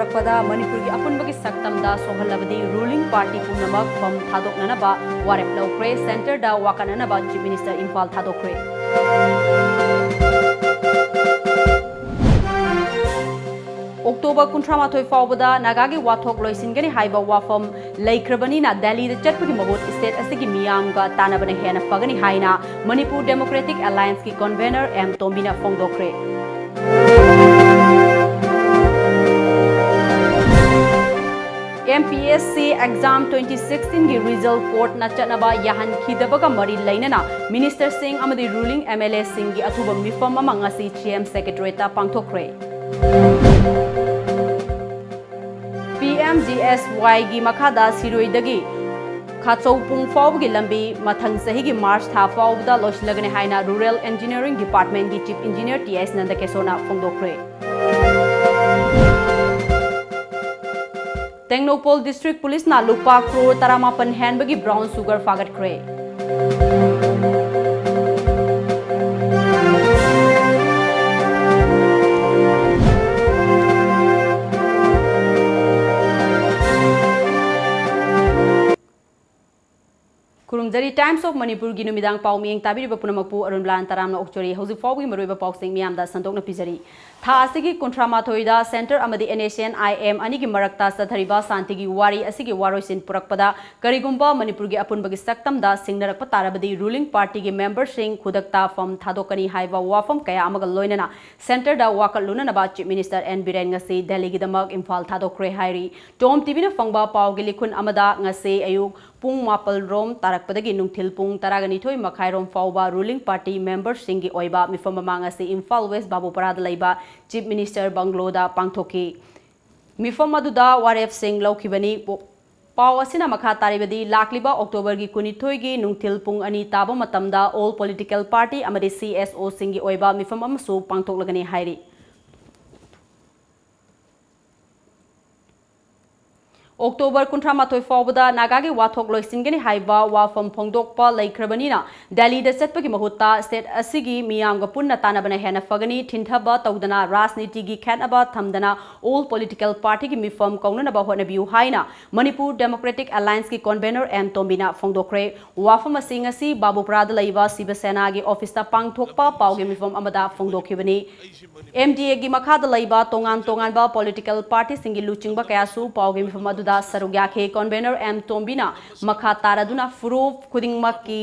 पुरक्पदा मणिपुर की अपुनबगी सक्तमदा सोहलबदी रूलिंग पार्टी पुनमक फम थादोकननबा वारेप लौख्रे सेंटर दा वाकननबा चीफ मिनिस्टर इम्फाल थादोख्रे October 18 फाउबदा नागागी वाथोक लोइसिनगनी हाइबा वाफम लेख्रबनीना दिल्ली चटपगी महोत स्टेट असगी मियामगा तानबने हेना फगनी हाइना मणिपुर डेमोक्रेटिक अलायंस की कन्वेनर एम तोम्बिना फोंगदोख्रे MPSC exam 2016 की रिजल्ट कोर्ट न चनबा याहन खिदबगा मरी लैनना मिनिस्टर सिंह अमदी रूलिंग MLA सिंह की अथुब मिफम अमा ngasi CM सेक्रेटरीता पांगथोख्रे PMGSY की मखादा सिरोइदगी खाचौपुंग फाउबगी लंबी मथंग सहीगी मार्च था फाउबदा लोइसलगने हाइना रूरल इंजीनियरिंग डिपार्टमेंट की चीफ इंजीनियर TS नंदकेसोना फोंगदोख्रे टेक्नोपोल डिस्ट्रिक्ट पुलिस ना लुपा क्रोर तरामापन हैंबगी ब्राउन सुगर फागटख्रे कुरुमजरी टाइम्स ऑफ मणिपुर की नुमिदांग पाउ मियंग ताबिरिबा पुनमकपु अरुणबला तरामना ओक्चोरी हौजि फाउबगी मरोइबा पाउसिंग मियामदा संदोकना पिजरी था असिगी कुंट्रामाथोइदा सेंटर अमदी NACN IM अनिगी मरक्ता सथरिबा शांतिगी वारी असिगी वारोइसिन पुरक्पदा करिगुंबा मणिपुर की अपुनबगी सक्तमदा सिंगनरक्पा तारबदी रूलिंग पार्टी की मेंबर सिंह खुदक्ता फम थादोकनी हाइबा वाफम कया अमगा लोइनना सेंटर दा वाकलुननबा chief minister N Biren ngasi Delhi की दमक इम्फाल थादोख्रे हाइरी टॉम टीवी ने फंगबा पाउगी लिखुन अमदा ngasi अयुक पुंग मापल रोम तारकपदगी नुंगथिल पुंग तरागनिथोय मखाइरोम फाउबा रूलिंग पार्टी मेंबर सिंह की ओइबा मिफम ममांगसी इम्फाल वेस्ट बाबूपरादा लैबा चीफ मिनिस्टर बंगलोदा पांगथोकी मिफम अदुदा वारेफ सिंह लौखिबनी पाव असिना मखा तारिबदी लाक्लिबा अक्टोबर की 19 की नुंगथिल पुंग अनि ताबो मतमदा ऑल पॉलिटिकल पार्टी अमदी CSO सिंह की ओइबा मिफम अमसु पांगथोकलगनी हाइरी October 18 फाउबदा नागागी वाथोक लोइसिनगनी हाइबा वाफम फोंगदोकपा लेख्रबनीना दिल्ली दा चटपगी महुत्ता स्टेट असिगी मियामगा पुन्ना तानबना हेना फगनी थिंथबा तौदना राजनीति की खेनबा थमदना ऑल पॉलिटिकल पार्टी की मिफम कौननबा होनबियु हाइना मणिपुर डेमोक्रेटिक अलायंस की कन्वेनर एम तोम्बिना फोंगदोख्रे वाफम असिंग असि बाबूपरादा लैबा शिवसेना की ऑफिसता पांगथोकपा पाउगे मिफम अमदा फोंगदोखिबनी MDA की मखादा लैबा तोंगान तोंगानबा पॉलिटिकल पार्टी सिंगी लुचिंगबा कयासु पाउगे मिफम सरुग्याखे कन्वेनर एम तोम्बिना मखा तारदुना फुरूफ खुदिंगमकी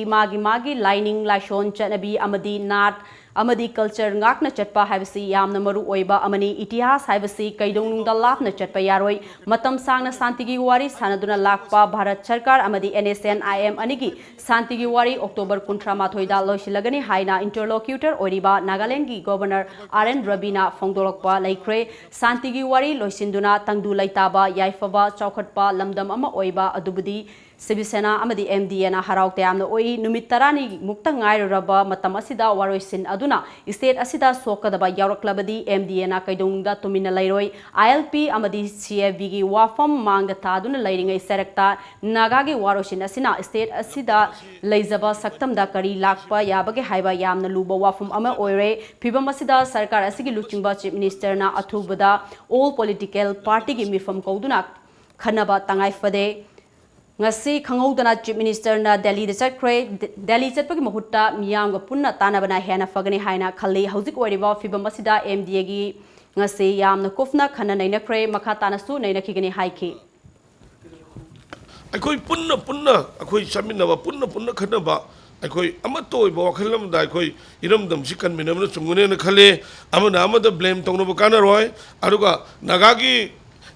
मागी लाइनिंग लाइसोन चनबी अमदी नाट अमदी कल्चर ngakna चटपा हाइबसी यामना मरु ओइबा अमनी इतिहास हाइबसी कैदोंनुंगदा लापना चटपा यारोय मतम सांगना शांतिगी वारी सानदुना लाकपा भारत सरकार अमदी NACN IM अनिगी शांतिगी वारी अक्टोबर 18 दा लोइसिलगनी हाइना इंटरलोक्यूटर ओरिबा नागालैंड की गवर्नर RN रबीना फोंगदोलकपा लेख्रे शांतिगी वारी लोइसिंदुना तंगदु लैताबा याइफबा चौखटपा लमदम अमा ओइबा अदुबदी शिवसेना अमदी MDA ना हराव तयामना ओइ नुमित तरानी मुक्ता ngairaba matam asida waroisin aduna state asida sokadaba yauraklabadi MDA na kaidongda tumina lairoi ILP amadi CFB gi wafam mangda taduna lairingai serakta naga gi waroisin asina state asida leizaba saktamda kari lakpa yabage haiba yamna luba wafam ama oire phibam asida sarkar asigi luchingba chief minister na athubada all political party gi mifam kauduna khanaba tangai fade ngasi khangouda chief minister na Delhi da chakre Delhi chatpagi mahutta miyamga punna tanabana hena fagani haina khalli hauzik oiriba fibam asida MDA gi ngasi yamna kufna khana naina kre makha tanasu naina khigani haiki akoi punna akoi chaminaba punna khanaba akoi amato ibo wakhalam da akoi iramdam sikan minamna chungune na khale amana amada blame tongno kana roy aruga nagagi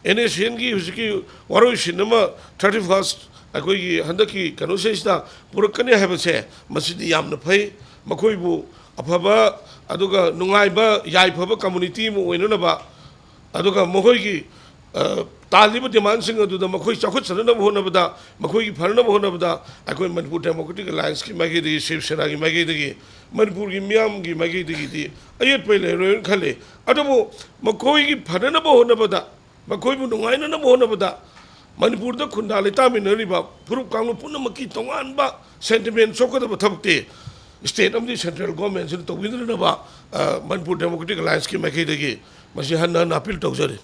NACN gi husiki waroi sinama 31st अखोई हंदकी कनोसेस्ता पुरकने हैबसे मसिदी यामना फै मखोइबु अफबा अदुगा नुंगाइबा याइफबा community मु ओइननबा अदुगा मखोइगी तालिब demand सिंग अदुदा मखोइ चखुत सनना होनबदा मखोइगी फरना होनबदा अखोइ Manipur democratic alliance की मगेदगी शिवसेना की मगेदगी मणिपुर की मियाम की मगेदगी दी अयत पहिले रोयन खले अदबो मखोइगी फरना होनबदा मखोइबु नुंगाइनना होनबदा मणिपुर द खुंदा लेतामिनरिबा फुरुप कांगु पुनमकी तोंगानबा सेंटिमेंट सोकदब थबते स्टेट अमदी सेंट्रल गवर्नमेंट से तौबिनरबा मणिपुर डेमोक्रेटिक अलायंस की मखैदगी मसी हन्ना अपील तौजरे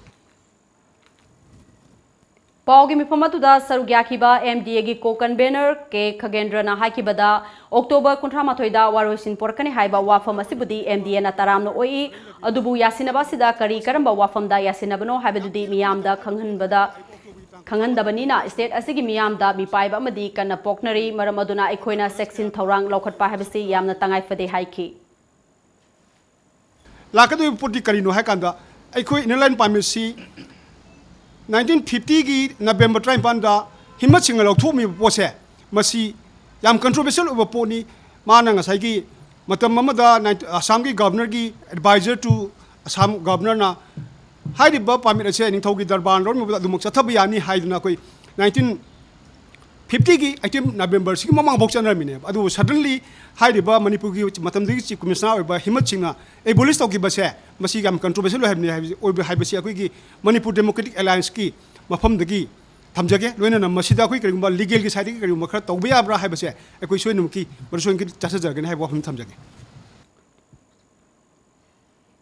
ꯄꯥꯎꯒꯤ ꯃꯤꯐꯝ ꯑꯗꯨꯗ ꯁꯔꯨꯛ ꯌꯥꯈꯤꯕ MDAꯒꯤ ꯀꯣ-ꯀꯟꯚꯦꯅꯔ ꯀꯦ ꯈꯒꯦꯟꯗ꯭ꯔꯅ ꯍꯥꯏꯈꯤꯕꯗ ꯑꯣꯛꯇꯣꯕꯔ 38ꯗ ꯋꯥꯔꯣꯏꯁꯤꯟ ꯄꯣꯔꯛꯀꯅꯤ ꯍꯥꯏꯕ ꯋꯥꯐꯝ ꯑꯁꯤꯕꯨꯗꯤ MDAꯅ ꯇꯔꯥꯝꯅ ꯑꯣꯏ ꯑꯗꯨꯕꯨ ꯌꯥꯁꯤꯟꯅꯕ ꯑꯁꯤꯗ ꯀꯔꯝꯕ ꯋꯥꯐꯝꯗ ꯌꯥꯁꯤꯟꯅꯕꯅꯣ ꯍꯥꯏꯕꯗꯨꯗꯤ ꯃꯤꯌꯥꯝꯗ ꯈꯪꯍꯟꯗꯕꯅꯤꯅ ꯁ꯭ꯇꯦꯠ ꯑꯁꯤꯒꯤ ꯃꯤꯌꯥꯝꯗ ꯃꯤꯄꯥꯏꯕ ꯑꯃꯗꯤ ꯀꯟꯅ ꯄꯣꯛꯅꯔꯤ ꯃꯔꯝ ꯑꯗꯨꯅ ꯑꯩꯈꯣꯏꯅ ꯆꯦꯛꯁꯤꯟ ꯊꯧꯔꯥꯡ ꯂꯧꯈꯠꯄ ꯍꯥꯏꯕꯁꯤ ꯌꯥꯝꯅ ꯇꯉꯥꯏꯐꯗꯦ ꯍꯥꯏꯈꯤ ꯂꯥꯛꯀꯗꯧꯔꯤꯕ ꯄꯣꯠꯇꯤ ꯀꯔꯤꯅꯣ ꯍꯥꯏꯀꯥꯟꯗ ꯑꯩꯈꯣꯏ ꯏꯅꯔ ꯂꯥꯏꯟ ꯄꯥꯔꯃꯤꯠꯁꯤ 1950ꯒꯤ ꯅꯕꯦꯝꯕꯔ 25ꯗ ꯍꯤꯃꯠꯁꯤꯡꯅ ꯂꯧꯊꯣꯛꯑꯝꯃꯤꯕ ꯄꯣꯠꯁꯦ ꯃꯁꯤ ꯌꯥꯝ ꯀꯟꯇ꯭ꯔꯣꯚꯔꯁꯤꯌꯦꯜ ꯑꯣꯏꯕ ꯄꯣꯠꯅꯤ ꯃꯥꯅ ꯉꯁꯥꯏꯒꯤ ꯃꯇꯝ ꯑꯃꯗ ꯑꯁꯥꯝꯒꯤ ꯒꯚꯔꯅꯔꯒꯤ ꯑꯦꯗꯚꯥꯏꯖꯔ ꯇꯨ ꯑꯁꯥꯝ ꯒꯚꯔꯅꯔꯅ ꯍꯥꯏꯔꯤꯕ ꯄꯥꯔꯃꯤꯠ ꯑꯁꯦ ꯅꯤꯡꯊꯧꯒꯤ ꯗꯔꯕꯥꯔ ꯂꯧꯔꯝꯕꯗ ꯑꯗꯨꯃꯛ ꯆꯠꯊꯕ ꯌꯥꯅꯤ ꯍꯥꯏꯗꯨꯅ ꯑꯩꯈꯣꯏ 1950ꯒꯤ 18 ꯅꯕꯦꯝꯕꯔꯁꯤꯒꯤ ꯃꯃꯥꯡꯐꯥꯎ ꯆꯠꯅꯔꯝꯃꯤꯅꯦꯕ ꯑꯗꯨꯕꯨ ꯁꯗꯟꯂꯤ ꯍꯥꯏꯔꯤꯕ ꯃꯅꯤꯄꯨꯔꯒꯤ ꯃꯇꯝꯗꯒꯤ ꯆꯤꯐ ꯀꯃꯤꯁꯅꯔ ꯑꯣꯏꯕ ꯍꯤꯃꯠꯁꯤꯡꯅ ꯑꯦꯕꯣꯂꯤꯁ ꯇꯧꯈꯤꯕꯁꯦ ꯃꯁꯤ ꯌꯥꯝ ꯀꯟꯇ꯭ꯔꯣꯚꯔꯁꯤꯌꯦꯜ ꯍꯥꯏꯕꯁꯤ ꯑꯩꯈꯣꯏꯒꯤ ꯃꯅꯤꯄꯨꯔ ꯗꯦꯃꯣꯀ꯭ꯔꯦꯇꯤक ꯑꯦꯂꯥꯏꯟꯁꯀꯤ ꯃꯐꯝꯗꯒꯤ ꯊꯝꯖꯒꯦ ꯂꯣꯏꯅꯅ ꯃꯁꯤꯗ ꯑꯩꯈꯣꯏ ꯀꯔꯤꯒꯨꯝꯕ ꯂꯤꯒꯦꯜꯒꯤ ꯁꯥꯏꯗꯒꯤ ꯀꯔꯤꯒꯨꯝꯕ ꯈꯔ ꯇꯧꯕ ꯌꯥꯕ꯭ꯔꯥ ꯍꯥꯏꯕꯁꯦ ꯑꯩꯈꯣꯏ ꯁꯣꯏꯅꯃꯛꯀꯤ ꯆꯠꯆꯖꯔꯒꯅꯤ ꯍꯥꯏꯕ ꯋꯥꯐꯝ ꯊꯝꯖꯒꯦ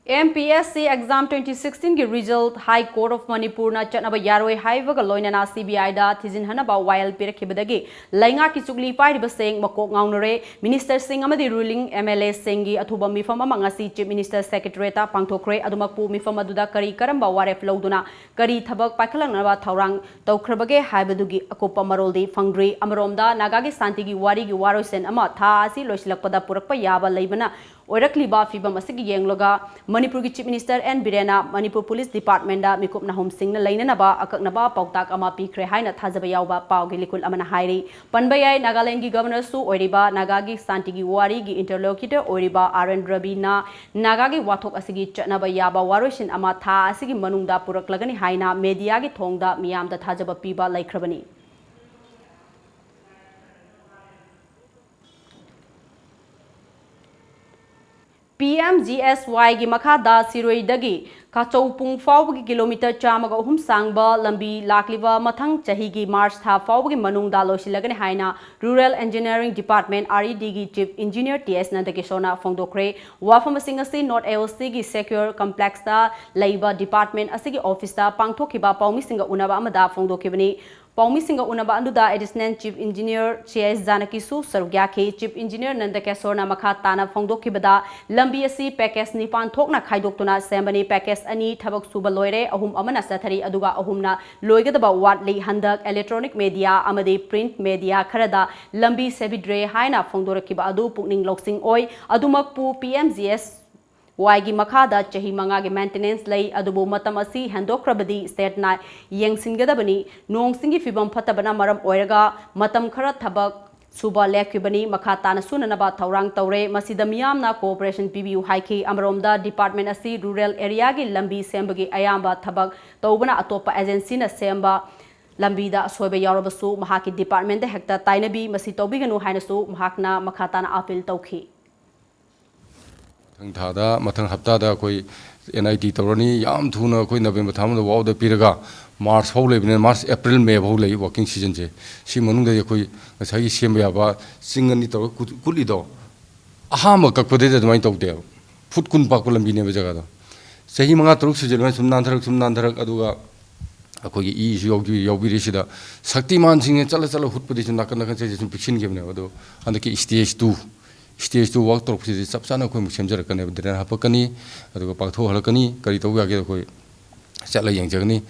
MPSC exam 2016 की result High Court of Manipur na चटनब यारोय हाइबग लोइनना CBI दा थिजिनहनबा वायल पिरखिबदगी लैंगा की चुगली पाइरिब सेंग मकोक गाउनरे मिनिस्टर सिंह अमदी रूलिंग MLA सेंगी अथुबा मिफम अमा ngasi चीफ मिनिस्टर सेक्रेटरीता पांगथोखरे अदुमकपु मिफम अदुदा करी करंबा वारेफ लौदुना करी थबक पाखलंगनबा थौरांग तौखरबगे हाइबदुगी अकोपा मरोलदी फंगद्री अमरोमदा नागागी शांतिगी वारीगी वारोइसेन अमा था आसी लोइसिलकपदा पुरकपा याबा लैबना ओरकलिबा फिबम असिगी येंगलोगा मणिपुर की चीफ मिनिस्टर एन बिरेना मणिपुर पुलिस डिपार्टमेंट दा मिकुप नहोम सिंह लैननबा अककनबा पौताक अमा पीखरे हाइना थाजबा यावबा पावगी लिकुल अमना हाइरी पनबयाय नागालैंड की गवर्नर सु ओरिबा नागागी शांतिगी वारी की इंटरलोक्यूटर ओरिबा आरएन रबीना नागागी वाथोक असिगी चटनबा याबा वारोइसिन अमा था असिगी मनुंगदा पुरकलगनी हाइना मीडिया की थोंगदा मियामदा थाजबा पीबा लैख्रबनी PMGSY की मखादा सिरोइदगी काचौपुंग फाउबगी किलोमीटर 303 सांगबा लंबी लाकलिबा मथंग चही की मार्च था फाउबगी मनुंगदा लोसिलगने हाइना रूरल इंजीनियरिंग डिपार्टमेंट RED की चीफ इंजीनियर TS नंदकिशोना फोंदोखरे वाफम सिंह असि नॉर्थ AOC की सिक्योर कॉम्प्लेक्स दा लैबा डिपार्टमेंट असिगी ऑफिस दा पांगथोखिबा पाउमी सिंह उनबा अमदा फोंदोखिबनी पाउमी सिंह उनबा अंदुदा एडिशनल चीफ इंजीनियर CS जानकीसु सरुग्याखी चीफ इंजीनियर नंदकेशोरना मखा ताना फोंदोखिबदा लंबी असि पैकेज निपान थोकना खाइदोक्तुना सेंबनी पैकेज अनि थबक सुबा लोइरे अहुम अमना सथरी अदुगा अहुमना लोइगदबा वाटली हंदक इलेक्ट्रॉनिक मीडिया अमदि प्रिंट मीडिया खरदा लंबी सेबिद्रे हाइना फोंदोरखिबा अदु पुकनिंग लोक्सिंग ओय अदुमकपु PMGSY की मखादा चही मंगा के मेंटेनेंस लई अदुबो मतम असि हेंदोक्रबदी स्टेटना येंगसिनगदबनी नोंगसिंगी फिबम फतबना मरम ओयरगा मतम खरा थबक सुबा लेखिबनी मखा ताना सुननबा थौरांग तौरे मसिदा मियामना कोऑपरेशन पीबीयू हाइखी अमरोमदा डिपार्टमेंट असि रूरल एरिया की लंबी सेंबगी अयाम्बा थबक तौबना अतोपा एजेंसी न सेंबा लंबीदा सोयबा यारबसु महाकी डिपार्टमेंट दा हेक्ता ताइनबी मसि तौबिगनु हाइनसु महाकना मखा ताना अपील तौखी थादा मथंग हप्तादा कोई NIT तौरनी याम थुना कोई नवेंबर थामदा वाउदा पिरगा मार्च फाउ लेबने मार्च अप्रैल मे फाउ ले वर्किंग सीजन से सी मनुंग दे कोई ngसाई सेम याबा सिंगनी तौर कुलिदो अहाम ककपदे दमाइन तौदे फुट कुन पाक लंबीने जगह दा सही मंगा तरुक सुजल सुम नांथरक अदुगा अखोगी ई यावबिरिसिदा शक्तिमान सिंह चल हुटपदि नाकन नाकन से पिक्सिन गेमने अदो अंदकी स्टेज 2 वर्क तौर से सब चाना कोई सेमजरकने ड्रेन हापकनी अदुगा पाथो हलकनी करी तौ यागे कोई चला यंगजगनी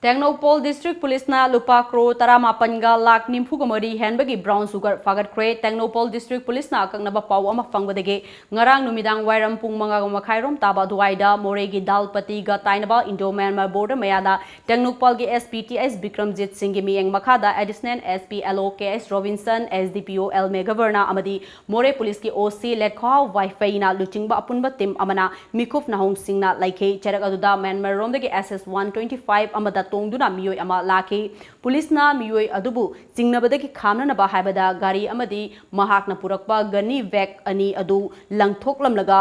टेक्नोपोल डिस्ट्रिक्ट पुलिस ना लुपा क्रो 18 लाख निम्फुगा मरी हेनबगी ब्राउन सुगर फागतख्रे टेक्नोपोल डिस्ट्रिक्ट पुलिस ना अकंगनबा पाव अमा फंगबदगे ngarang numidang wairam pung mangaga makhairom taba duaida moregi dalpati ga tainaba indo myanmar border mayada टेक्नोपोल के SPTS Bikramjit Singh gi miyeng makhada additional SP LOKS Robinson SDPO L Megaverna amadi more police की OC lekhaw wifi na luchingba apunba tim amana mikuf nahong singna laikhe cherak aduda myanmar rom dagi SS 125 amada तोंगदुना मियोय अमा lucky पुलिसना मियोय अदुबु चिंगनबदगी खामननबा हाइबदा गाड़ी अमदी महाकना पुरकपा गनी वैक अनि अदु लंगथोकलमलगा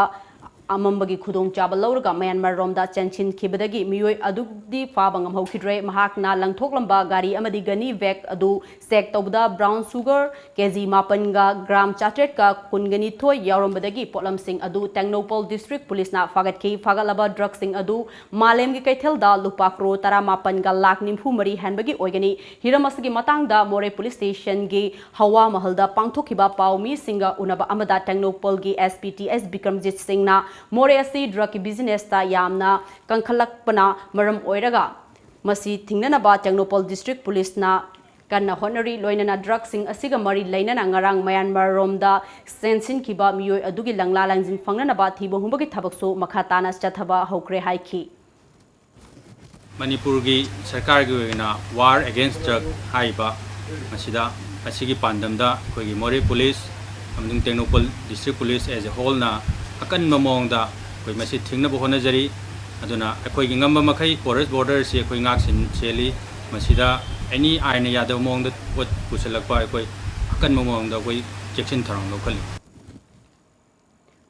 amambagi khudong chaba lawraga Myanmar romda chanchin khibadagi miyoi adudi faba ngamhokidre mahakna langthoklamba gari amadi gani vek adu sek tawda brown sugar kg mapanga gram chatret ka kungani thoi yaurambadagi potlam sing adu Technopol district police na fagatki fagalaba drug sing adu malem gi kaithel da lupa kro tara mapanga lak nimfu mari hanbagi oigani hiramasgi matangda more police station gi hawa mahalda pangthokiba paumi singa unaba amada Technopol gi SPTS Bikramjit Singh na more asi drug business ta yamna kankhalakpana maram oiraga masi thingnanaba Technopol district police na kanna honori loinana drug sing asiga mari lainana ngarang Myanmar romda sensin kiba miyoi adugi langla langjin fangnanaba thibo humbagi thabakso makhatana chathaba hokre haiki Manipur gi sarkar gi na war against drug haiba masida asigi pandamda kogi more police amding Technopol district police as a whole na akan mamongda koi masi thingna bo honajari aduna akoi gi ngamba makai forest border se koi ngak sin cheli masida any aina yadaw mongda pot pusalakpa koi akan mamongda koi section tharang lokali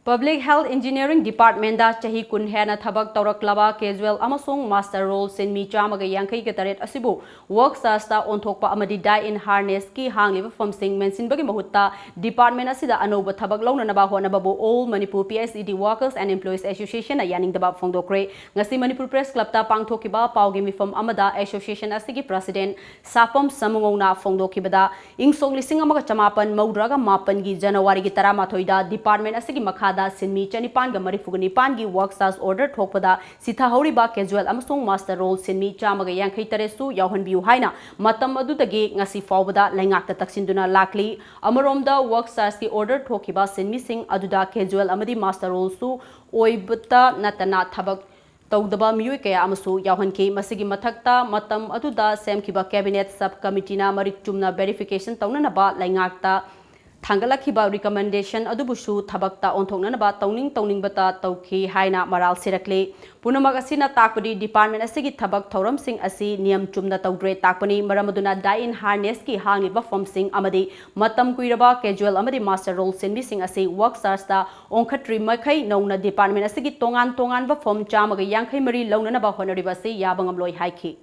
Public Health Engineering Department da chahi kun hena thabak tawraklaba casual amasung master role sinmi chamaga yankai ga taret asibu work sasta onthokpa amadi die in harness ki hangliba famsing mention bagi mahutta department asida anoba thabak lawna naba hona babu all Manipur PSED Workers and Employees Association a yaning daba phongdokre ngasi Manipur Press Club ta pangthokiba pawgi mifam amada association asigi president sapam samungona phongdokibada ingsong lising amaga chamapan maudraga mapan gi January gi 13 da department asigi makha da sinmi chanipan ga marifugani pan gi work stars order thokpada sitha horiba casual amasung master role sinmi chamaga yankai taresu yauhanbiu haina matam adudagi ngasi fawbada laingakta taksinduna lakli amaromda work stars ki order thokiba sinmi sing aduda casual amadi master role su oibata natana thabak tawdaba miyoi kaya amasu yauhanki masigi mathakta matam aduda semkiba cabinet sub committee na marik chumna verification tawnanaba laingakta Thangalakhiba recommendation adubusu thabakta onthoknanaba tawning bata tawki haina maral sirakle punamak asina takpadi department asigi thabak thoram sing asi niyam chumna tawdre takpani maramaduna die in harness ki hangiba form sing amadi matam kuiraba casual amadi master role sinbi sing asi work stars ta onkhatri makhai nongna department asigi tongan ba form chamaga yankhai mari lawnanaba honoriba si yabangam loi haiki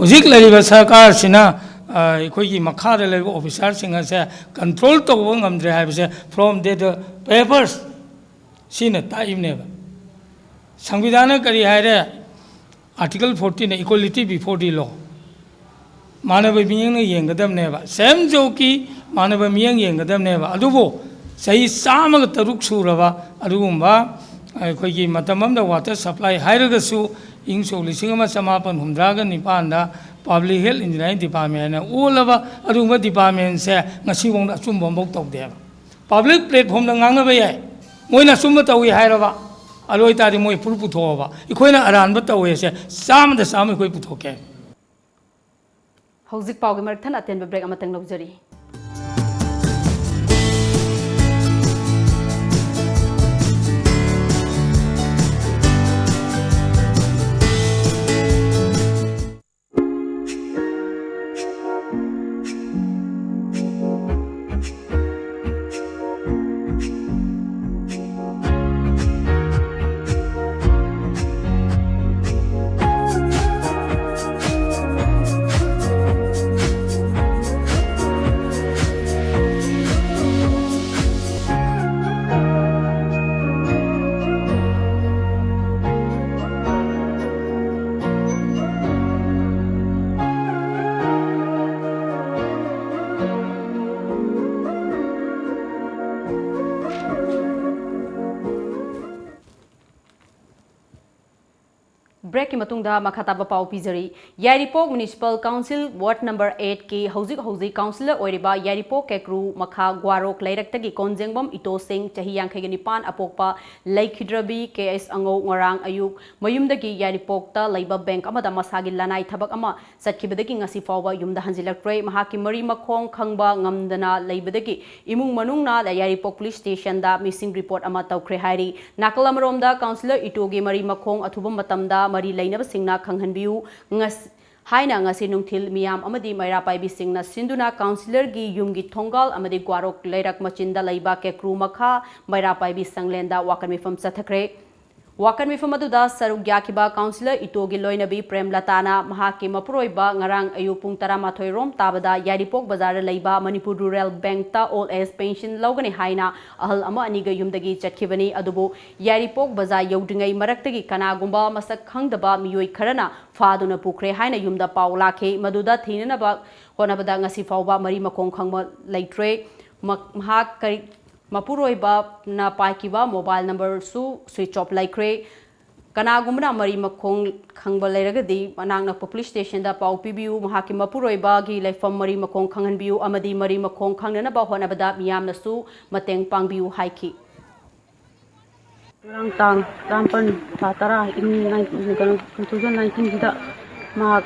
Ujik lariba sarkar sina अखोई मखाद लेबो officer Singh से control तो ngamdre हाइबसे from the papers सिन ताइबने संविधान करी हाइरे article 14 equality before the law मानव मियंग येंगदमने सेम जो की मानव मियंग येंगदमने अदुबो सही सामग तरुक सुरबा अदुगुंबा अखोई मतमम द वाटर सप्लाई हाइरगसु इंग सो लिसिंग मा समापन हुमद्राग निपानदा Public Health Engineering Department all of a department say ngasi wong da sum bombok tok de public platform da ngang ba yai moina sum ta wi hai ba aloi ta ri moi pur pu tho ba ikoina aran ba ta we se sam da sam koi pu thoke hauzik pawgi marthan aten break amatang lobjari break ki matungda makhataba pau pizari Yaripok Municipal Council Ward number 8 ki hauzik councilor oiriba Yaripok kekru makha gwarok lairektagi konjengbom ito sing chahi yankhai nipan apokpa laikhidrabi KS ango ngarang ayuk mayumdagi Yaripok ta laiba bank amada masagi lanai thabak ama satkibadagi ngasi fawba yumda hanjilaktre mahaki mari makhong khangba ngamdana laibadagi imung manungna Yaripok police station da missing report ama tawkhre hairi nakalamromda councilor itogi mari makhong athubam matamda mari lainaba singna khanghanbiu ngas haina ngasi nungthil miyam amadi maira paibi singna sinduna councillor gi yumgi thongal amadi gwarok leirak machinda leiba ke kru makha maira paibi sanglenda wakan mifam sathakre wakan mifam aduda saruk yakiba councillor itogi loinabi prem latana mahaki mapuroiba ngarang ayu pung 13 rom tabada yaripok bazar leiba manipur rural bank ta all age pension logani haina ahal ama aniga yumdagi chatkibani adubu yaripok bazar yaudingai maraktagi kanagumba masak khangdaba miyoi kharana faduna pukre haina yumda paulakhe maduda thinanaba honabada ngasi fawba mari makong khangma leitre mahak Mapuroiba na paikiba mobile number su switch off laikre kanagumna mari makong khangba leiragadi manangna police station da pau pibiu mahaki mapuroiba gi laifam mari makong khangan biu amadi mari makong khangnana ba honabada miyamna su mateng pangbiu haiki tang tampan tatara in 2019 sida ma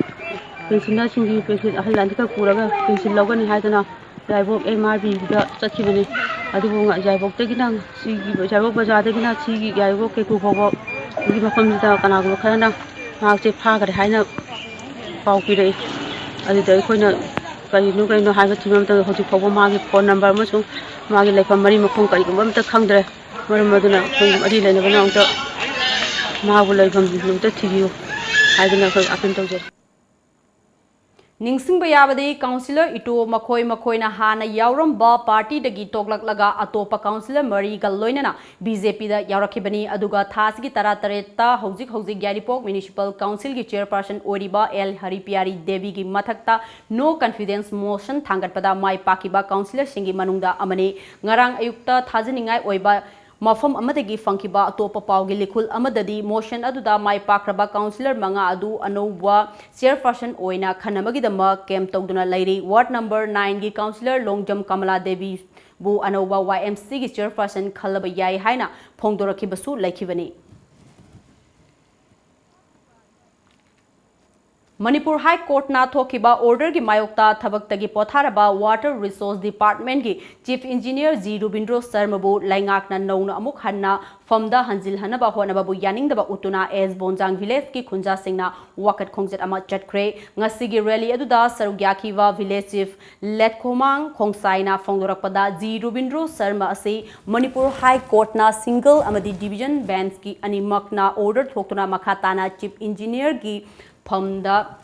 pensioner singi pension ahlan ka puraga pension logani haidana jaibok MRB da chachibane adubu nga jaibok teginang sigi jaibok baza tegina sigi jaibok ke ku bobo gi mafam da kana go khana ma che pha ga haina pau pire adu dai khoina kai no ha ga thimam ta hoji phobo ma gi phone number ma su ma gi leifam mari makhong kai gum ta khangdre maram maduna khong adi leina bana ta ma bu leifam lu ta thibiu haidana khoi akan tawje Ningsing bayabadi councillor ito makoi na hana yauramba party dagi toklak laga atopa councillor mari galloinana BJP da yaurakibani aduga thasgi taratareta hojik yaripok municipal council gi chairperson oriba L Haripiari Devi gi mathakta no confidence motion thangatpada mai pakiba councillor singi manungda amane ngarang ayukta thajaningai oiba mafam amadagi fangkiba atopa paugi likhul amadadi motion aduda mai pakraba councillor manga adu anouwa chairperson oina khanamagidama kem tawduna lairi ward number 9 gi councillor Longjam Kamala Devi bu anouwa YMC gi chairperson khalaba yai haina phongdorakibasu laikhibani Manipur High Court na thokiba order gi mayokta thabak potharaba Water Resource Department gi Chief Engineer G Rubindro Sharma bu laingak na nauna amuk hanna famda hanjil hanaba honaba bu yaning daba utuna as Bonjang Village ki khunja singna wakat khongjet ama chatkre ngasi gi rally aduda sarugyakiwa village chief Letkhomang Khongsaina phongdorakpada G Rubindro Sharma ase Manipur High Court na single amadi division bench ki animak na order thoktuna makhatana Chief Engineer gi Pamda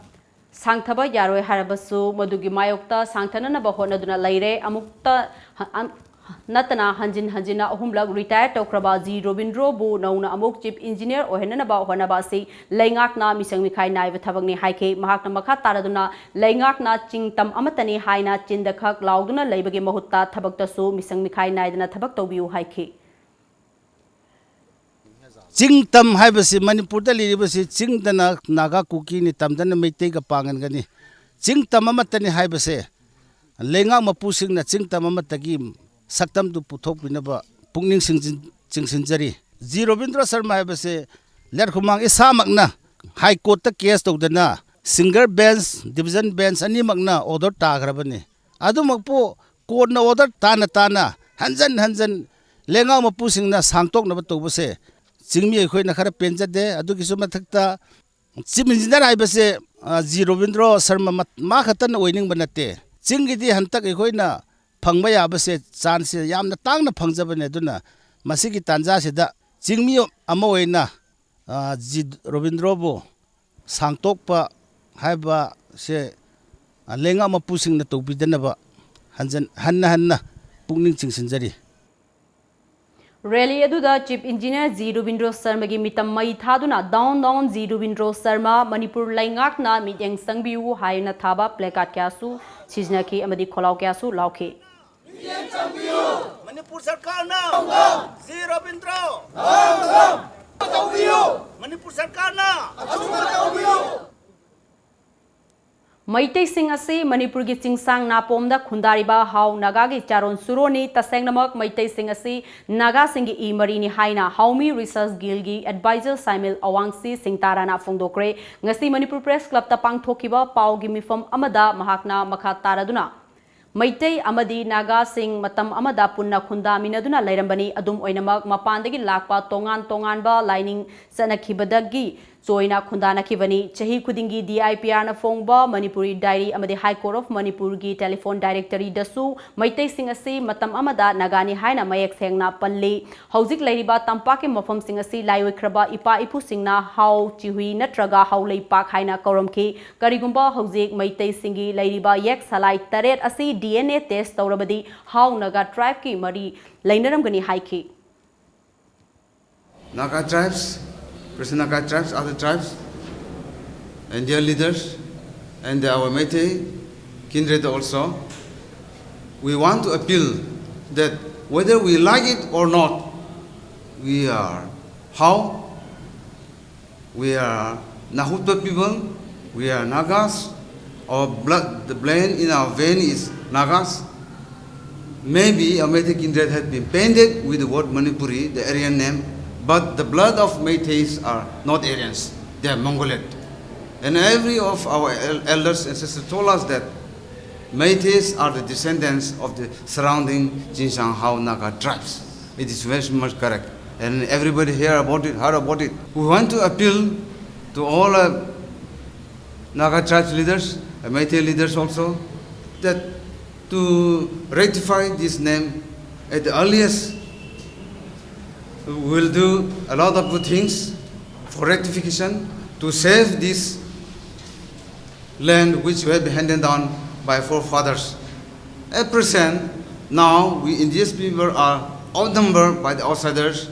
Sangthaba Yaroi Harabasu Madugi Mayokta Sangthana Bahonaduna Laire Amukta Natana Hanjina Humlag retired Tokraba G Robindro Bu Nauna Amuk Chief Engineer Ohenana Honabasi Laingakna Misang Mikai Nai Thavagni Haike Mahakna Makha Taraduna Laingakna Chingtam Amatani Haina Chindakak Lauduna Labagi Mahutta Thabaktasu Misang Mikai Naidana Thabaktobiu Haike Ching tam hai basi Manipur da liri basi ching dana naga kuki ni tam dana meitei ka pangan gani ching tam amatani hai basi lenga mapusing na ching tam amatagi saktam tu puthok binaba pungning singsinjari G Robindra Sharma hai basi Letkhomang isa magna high court ta case to dana single bench division bench ani magna order ta grabani adu magpo court na order tana hanjan lenga mapusing na sangtok na to base Chingmi khoi na khara penjade adu kisu mathakta chief engineer ai base G Robindro Sharma ma khatan oining banate chingi di hantak khoi na phangba ya base chance yamna tangna phangjabane duna masigi tanja sida chingmi ama oina G Robindro bo sangtokpa haiba se lenga mapusing na tobidana hanna pungning chingsinjari Rally aduda Chief Engineer G Rubindro Sharma gi mitam mai thaduna down G Rubindro Sharma Manipur laingak na mityang sangbiu haina thaba placard kyasu sijnaki amadi kholaw kyasu lauke Manipur sarkar na G Rubindro Manipur sarkar na Maitai Singh ase Manipur gi chingsang napomda khundariba hau naga gi charon suroni tasengnamak Maitai Singh ase naga singi I marini haina haumi research guild gi advisor Samuel Awangsi Singtarana phongdokre ngasi Manipur Press Club ta pangthokiba pau gi mifam amada mahakna makha taraduna Maitai amadi naga sing matam amada punna khunda minaduna lairambani adum oinamak mapandagi lakpa tongan ba lining sanakhibadagi Zoina Kundana Kivani, Chahi Kudingi DIPR na Fongba, Manipuri Diary, Amadi High Court of Manipur gi Telephone Directory Dasu, Maitei Singasi, Matam Amada, Nagani Haina Mayak Sengna Panli, Hauzik Ladiba, Tampaki Mofam Singasi, Laiwe Kraba, Ipa Ipu Singna, How Chihui Natraga, How Lay Park Haina Koromki, Karigumba, Hauzik, Maitei Singi, Ladiba, Yek Salai, Taret Asi, DNA test, Taurabadi, How Naga Tribe Ki Mari, Lainaram Gani Haiki. Naga tribes, Naga tribes, other tribes, and their leaders, and our Meitei kindred also. We want to appeal that whether we like it or not, we are how? We are Nahutpa people, we are Nagas, our blood, the blood in our vein is Nagas. Maybe our Meitei kindred has been painted with the word Manipuri, the Aryan name, but the blood of Meiteis are not Aryans, they are Mongolid. And every of our elders and sisters told us that Meiteis are the descendants of the surrounding Jinshan Hao Naga tribes. It is very much correct. And everybody heard about it. We want to appeal to all Naga tribes leaders, Meitei leaders also, that to rectify this name at the earliest. We will do a lot of good things for rectification to save this land which we have been handed down by forefathers. At present, now we indigenous people are outnumbered by the outsiders,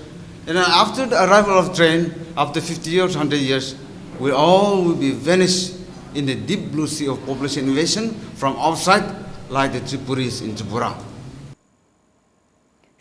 and after the arrival of train, after 50 years, 100 years, we all will be vanished in the deep blue sea of population invasion from outside, like the Tripuris in Tripura.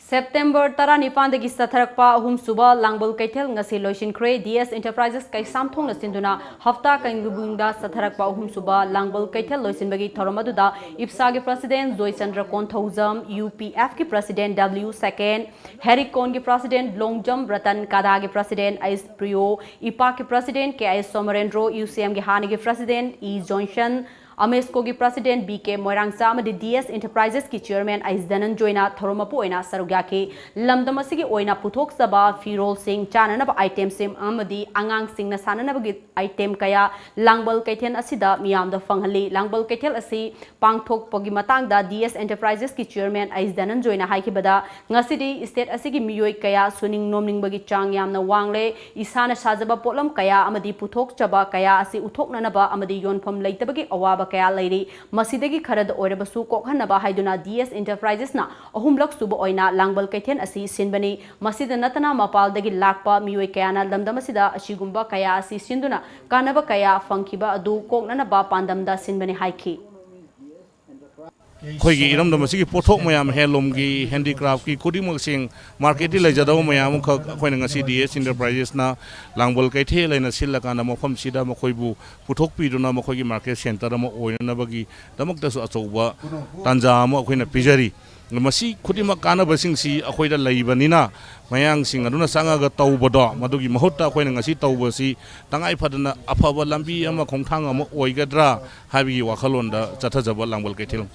September Tara Nipandagi Satharakpa Hum Suba Langbol Kaitel Ngasi Loishin Kre DS Enterprises Kai Samthong Sinduna Hafta Kaingubunda Satharakpa Hum Suba Langbol Kaitel Loishin Bagi Thoromaduda IPSA ki President Zoy Chandra Konthauzam UPF ki President W Second Harry Kon ki President Longjam Ratan Kada ki President Ais Priyo IPA ki President K.I. Somarendro UCM ki Hani ki President E Johnson Amesco ki President BK Moirangsa amadi DS Enterprises ki Chairman Aizdanan Joina Thoromapu oina sarugaki lamdamasi ki oina puthok saba Firol Singh chananaba item sim amadi angang sing na sananaba gi item kaya langbal kaithen asida miyamda fanghali langbal kaithel asi pangthok pogi matangda DS Enterprises ki Chairman Aizdanan Joina haikibada ngasidi state asigi miyoi kaya suning nomning bagi chang yamna wangle isana sajaba potlam kaya amadi puthok chaba kaya asi uthoknanaba amadi yonpham leitabagi awaba kaya lairi masidagi kharad oirabasu kokhanaba haiduna DS Enterprises na ahumlak suba oina langbal kaithen asi sinbani masida natana mapaldagi lakpa miyoi kayana lamdamasida ashigumba kaya asi sinduna kanaba kaya fangkiba adu koknanaba pandamda sinbani haiki Khoigi iram da masigi pothok mayam helom gi handicraft ki kudimok sing market ti lejadaw mayam kha khoina ngasi DS Enterprises na langbol kai the laina silaka na mofam sida makhoibu puthok pi duna makhoigi market center ma oina bagi damak ta su achoba tanja ma khoina pijari masi khudima kana basing si akhoida leibanina mayang sing aduna sanga ga tawbodo madugi mahutta khoina ngasi tawbasi tangai phadana afaba lambi ama khongthang ama oigadra habi wakhalonda chathajaba langbol kai thil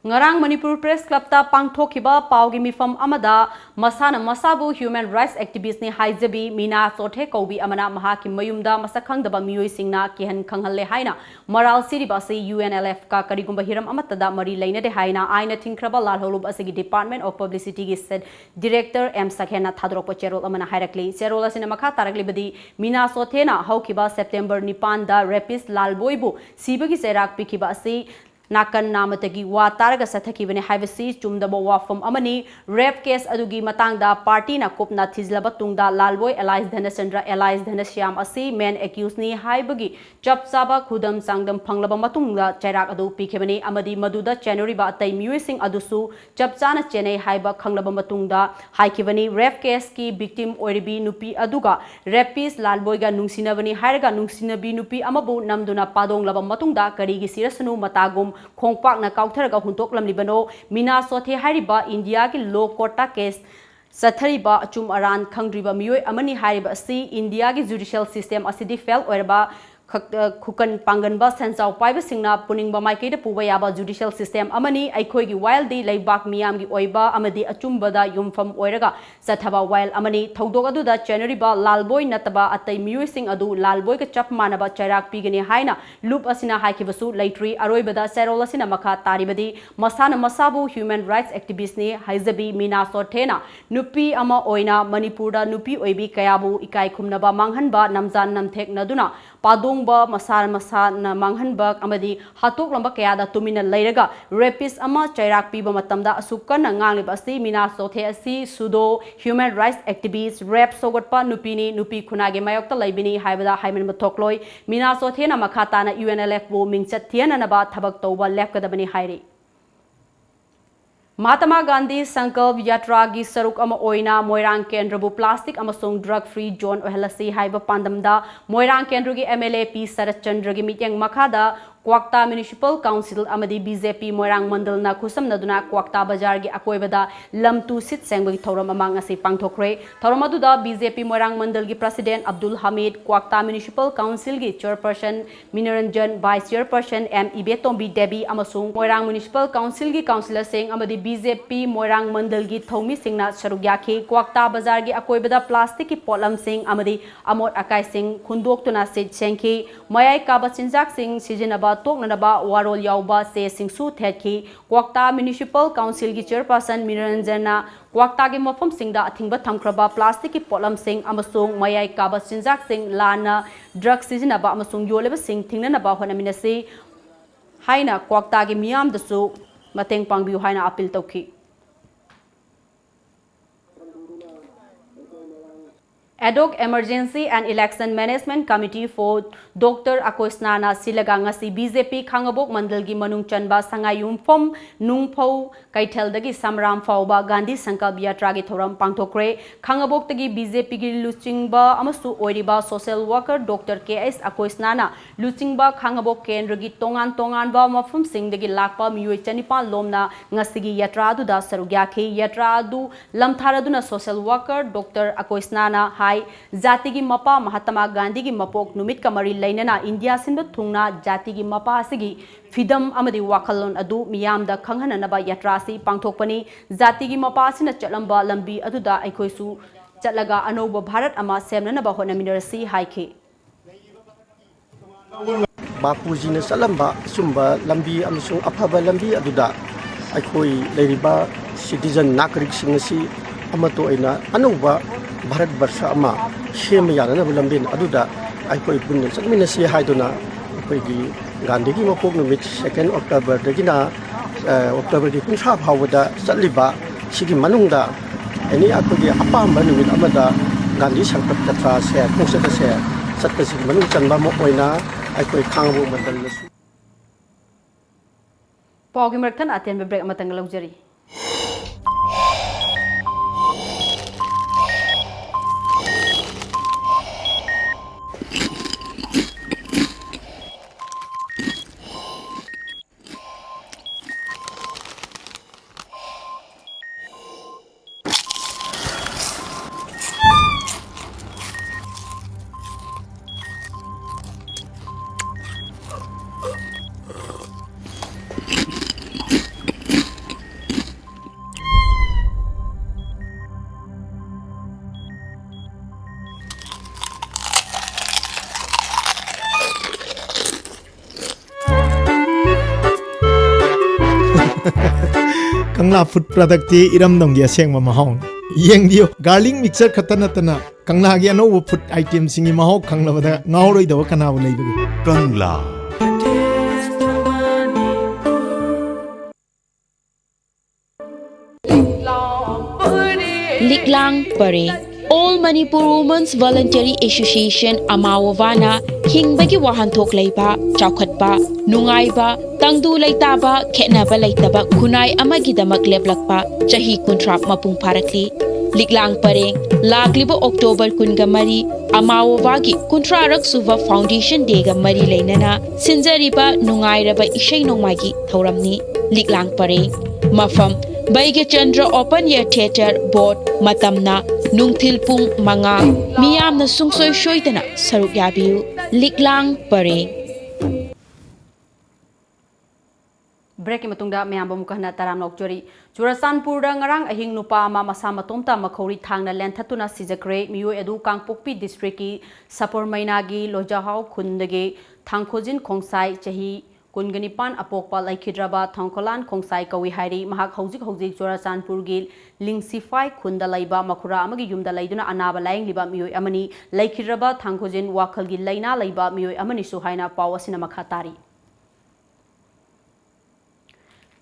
Ngarang Manipur Press Club ta pangthokiba paugi mifam amada masana masabu human rights activist ni haijabi mina sothe kaubi amana mahaki mayumda masakhangdaba miyoi singna kihan khanghalle haina moral siriba se UNLF ka karigumba hiram amatada mari leina de haina aina thingkraba lalholub asigi Department of Publicity gi said Director M Sakhena thadropa cherol amana hairakli cherol asina makha tarakli badi mina sothe na haukiba September 9 da rapist lalboibu sibagi serak pikiba asi Nakan namatagi wa taraga sathakibane haibasi chumdaba wafam amani rape case adugi matangda party na kopna thizlaba tungda lalboy Elias Dhanasandra Elias Dhanasyam asi main accused ni haibagi chapsaba khudam sangdam phanglaba matungda chairak adu pikhebani amadi maduda January ba tai miwe sing adusu chapchana chennai haiba khanglaba matungda haikibani rape case ki victim oiribi nupi aduga rapist lalboy ga nungsinabani hairaga nungsinabi nupi amabu namduna padong laba matungda karigi sirasanu matagum Khongpak na kautharaga huntok lamlibano mina sothe hariba India ki law courta case sathariba achum aran khangdriba miyoi amani hariba asi India ki judicial system asidi fail oirba खुकन पांगनबा सेंसाव पाइबा सिंगना पुनिंगबा माइकेदा पुबा याबा judicial system अमनी अखोइगी वाइल्डी लेबाक मियामगी ओइबा अमदी अचुंबदा युमफम ओइरगा सथबा while अमनी थौदोक अदुदा चेनरिबा लालबोय नतबा अतै मियोइसिंग अदु लालबोय का चप मानबा चैराक पीगनी हाइना loop असिना हाइकिबसु लेट्री अरोइबदा सेरोल असिना मखा तारिबदी मसाना मसाबु human rights activist ने हाइजबी मीना सोथेना नुपी अमा ओइना मणिपुरदा नुपी ओइबी कयाबु इकाई खुमनबा मांगहनबा नमजान नमथेक नदुना पादोंबा मसा मांगहनबा अमदी हातोकलंबा कयादा तुमिना लेरगा रेपिस अमा चैराक पीबा मतमदा असुकन nganglib asi मीना सोथे asi सुदो ह्यूमन राइट्स एक्टिविस्ट रेप सोगटपा नुपीनी नुपी खुनागे मायोक्ता लैबिनी हाइबदा हाइमन मथोकलोय मीना सोथेना मखाताना UNLF बो मिंगचत थियननबा थबक तौबा लेपकदबनी हाइरी महात्मा गांधी संकल्प यात्रा की सरुक ओइना मोइरांग केंद्रबु प्लास्टिक ड्रग फ्री जोन ओहलसी हाइबा पांदमदा मोइरांग केंद्र की MLA P शरद चंद्र की मिटिंग मखादा क्वाक्ता म्युनिसिपल काउंसिल अमदी BJP मोइरांग मंडल ना खुसमनदुना क्वाक्ता बाजार की अकोइबदा लमतु सिट सेंगबगी थौरम अमांग असि पांगथोखरे थौरम अदुदा BJP मोइरांग मंडल की president Abdul Hamid Kwakta municipal council की chairperson Minaranjan vice chairperson M Ibetombi Devi अमसुंग मोइरांग म्युनिसिपल काउंसिल की काउंसिलर सिंह अमदी BJP मोइरांग मंडल की थौमी सिंगना सरुक याखी क्वाक्ता बाजार की अकोइबदा प्लास्टिक की पोलम सिंह अमदी अमोट अकाई सिंह खुंदोक्तुना सिट सेंखी मयाई काबा चिंजाक सिंह सिजनबा तोकनबा वारोल याउबा से सिंसु थेटकी क्वाक्ता म्युनिसिपल काउंसिल की चेयरपर्सन मिरंजना क्वाक्ता के मफम सिंगदा अथिंगबा थमख्रबा प्लास्टिक की पोलम सिंह अमसुंग मयाई काबा चिंजाक सिंह लाना ड्रग सिजनबा अमसुंग योलेबा सिंह थिंगनबा होनमिनसी हाइना क्वाक्ता के मियामदसु मतेंग पांगबियु हाइना appeal तौखी Ad hoc Emergency and Election Management Committee for Dr. Akoisnana Silagangasi BJP Khangabok Mandal gi Manung Chanba Sangayum Fom Nungpho Kaiteldagi Samram Fauba Gandhi Sankalp Yatra gi Thoram Pangthokre Khangabok tagi BJP gi Luchingba Amasu Oiriba Social Worker Dr. KS Akoisnana Luchingba Khangabok Kendra gi Tongan ba Mafum Singdagi Lakpa Miyoi Chanipa Lomna Ngasigi Yatra adu da Sarugyaki Yatra adu Lamtharaduna Social Worker Dr. Akoisnana जाति की मपा महात्मा गांधी की मपोक नुमित कमरी लेनना India सिंब थुंगना जाति की मपा असिगी फिदम अमदी वाखलोन अदु मियामदा खंगहननबा यात्रासी पांगथोकपनी जाति की मपा सिना चलंबा लंबी अदुदा अखोइसु चलगा अनौब भारत अमा सेमननबा होनमिनरसी हाइखे बापूजी ने चलंबा सुंबा लंबी अमसुंग अफबा लंबी अदुदा अखोइ लेरिबा सिटीजन नागरिक सिंगसी अमतो अइना अनौबा भारत वर्ष अमा सेम याना लंबिन अदुदा अखोइ पुन्ने चलमिनसी हाइदुना अखोइगी गांधी की मपोक नुमित 2 अक्टोबर दगिना अक्टोबर की कुंसा फावदा चलिबा सिगी मनुंगदा एनी अखोइगी अपाम नुमित अमदा गांधी संकल्प यात्रा से खुंसद से सत्तसी मनुंग चनबा मो ओइना अखोइ खांगबो मंडल नसु पौगी मरथन अतेन ब्रेक मतंग लौजरी कंगला फूड प्रोडक्ट ती इरम दंगी असेंग महौं येंग दियो गार्लिक मिक्सर खतन नतना कंगला गी अनो फूड आइटम सिंगी महौ खंगलबदा ngauroi दव कनाव लेबगे कंगला Liklang Pare All Manipur Women's Voluntary Association Amawavana Hingbagi Wahanthok Leiba Chaukhatba Nungaiba Tangdu Leitaba Khetnaba Leitaba Kunai Amagidamak Leblakpa Chahi Kuntrap Mapung Parakli Liklang Pare Laglibo October Kungamari Amawavagi Kuntrarak Suva Foundation Dega Mari Leinana Sinjariba Nungairaba Ishai Nongmagi Thoramni Liklang Pare Mafam Baige Chandra Open Air Theatre Board Matamna Nungthil Pung Manga Miyamna Sungsoi Shoitana Saruk Yabiu Liklang Pareng Break matungda mayamba mukahna taram nokjori Churasanpurda ngarang ahing nupa ama masa matomta makhori thangna lenthatuna sijakre miyo edu Kangpokpi district ki Sapor Mainagi Lojahau Khundage Thangkhojin Khongsai chahi Kungenipan apokpa laikhidraba Thangkolan Khongsai kawi hairi mahak hojik Churasanpur gi Lingsifai Khunda laiba makhura amagi yumda laiduna anaba laing liba miyo amani laikhidraba Thangkhojin wakhal gi laina laiba miyo amani su haina pawasina makhatari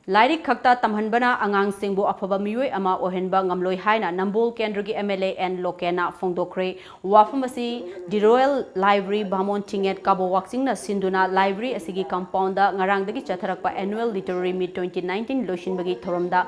Lairik khakta tamhanbana angang singbu afaba miyoi ama ohenba ngamloi haina Nambol Kendra gi MLA and Lokena Fongdokre wafamasi di Royal Library Bamon Tinget Kabo Waxingna Sinduna Library asigi compound da ngarangdagi chatharakpa Annual Literary Meet 2019 loishinbagi thoromda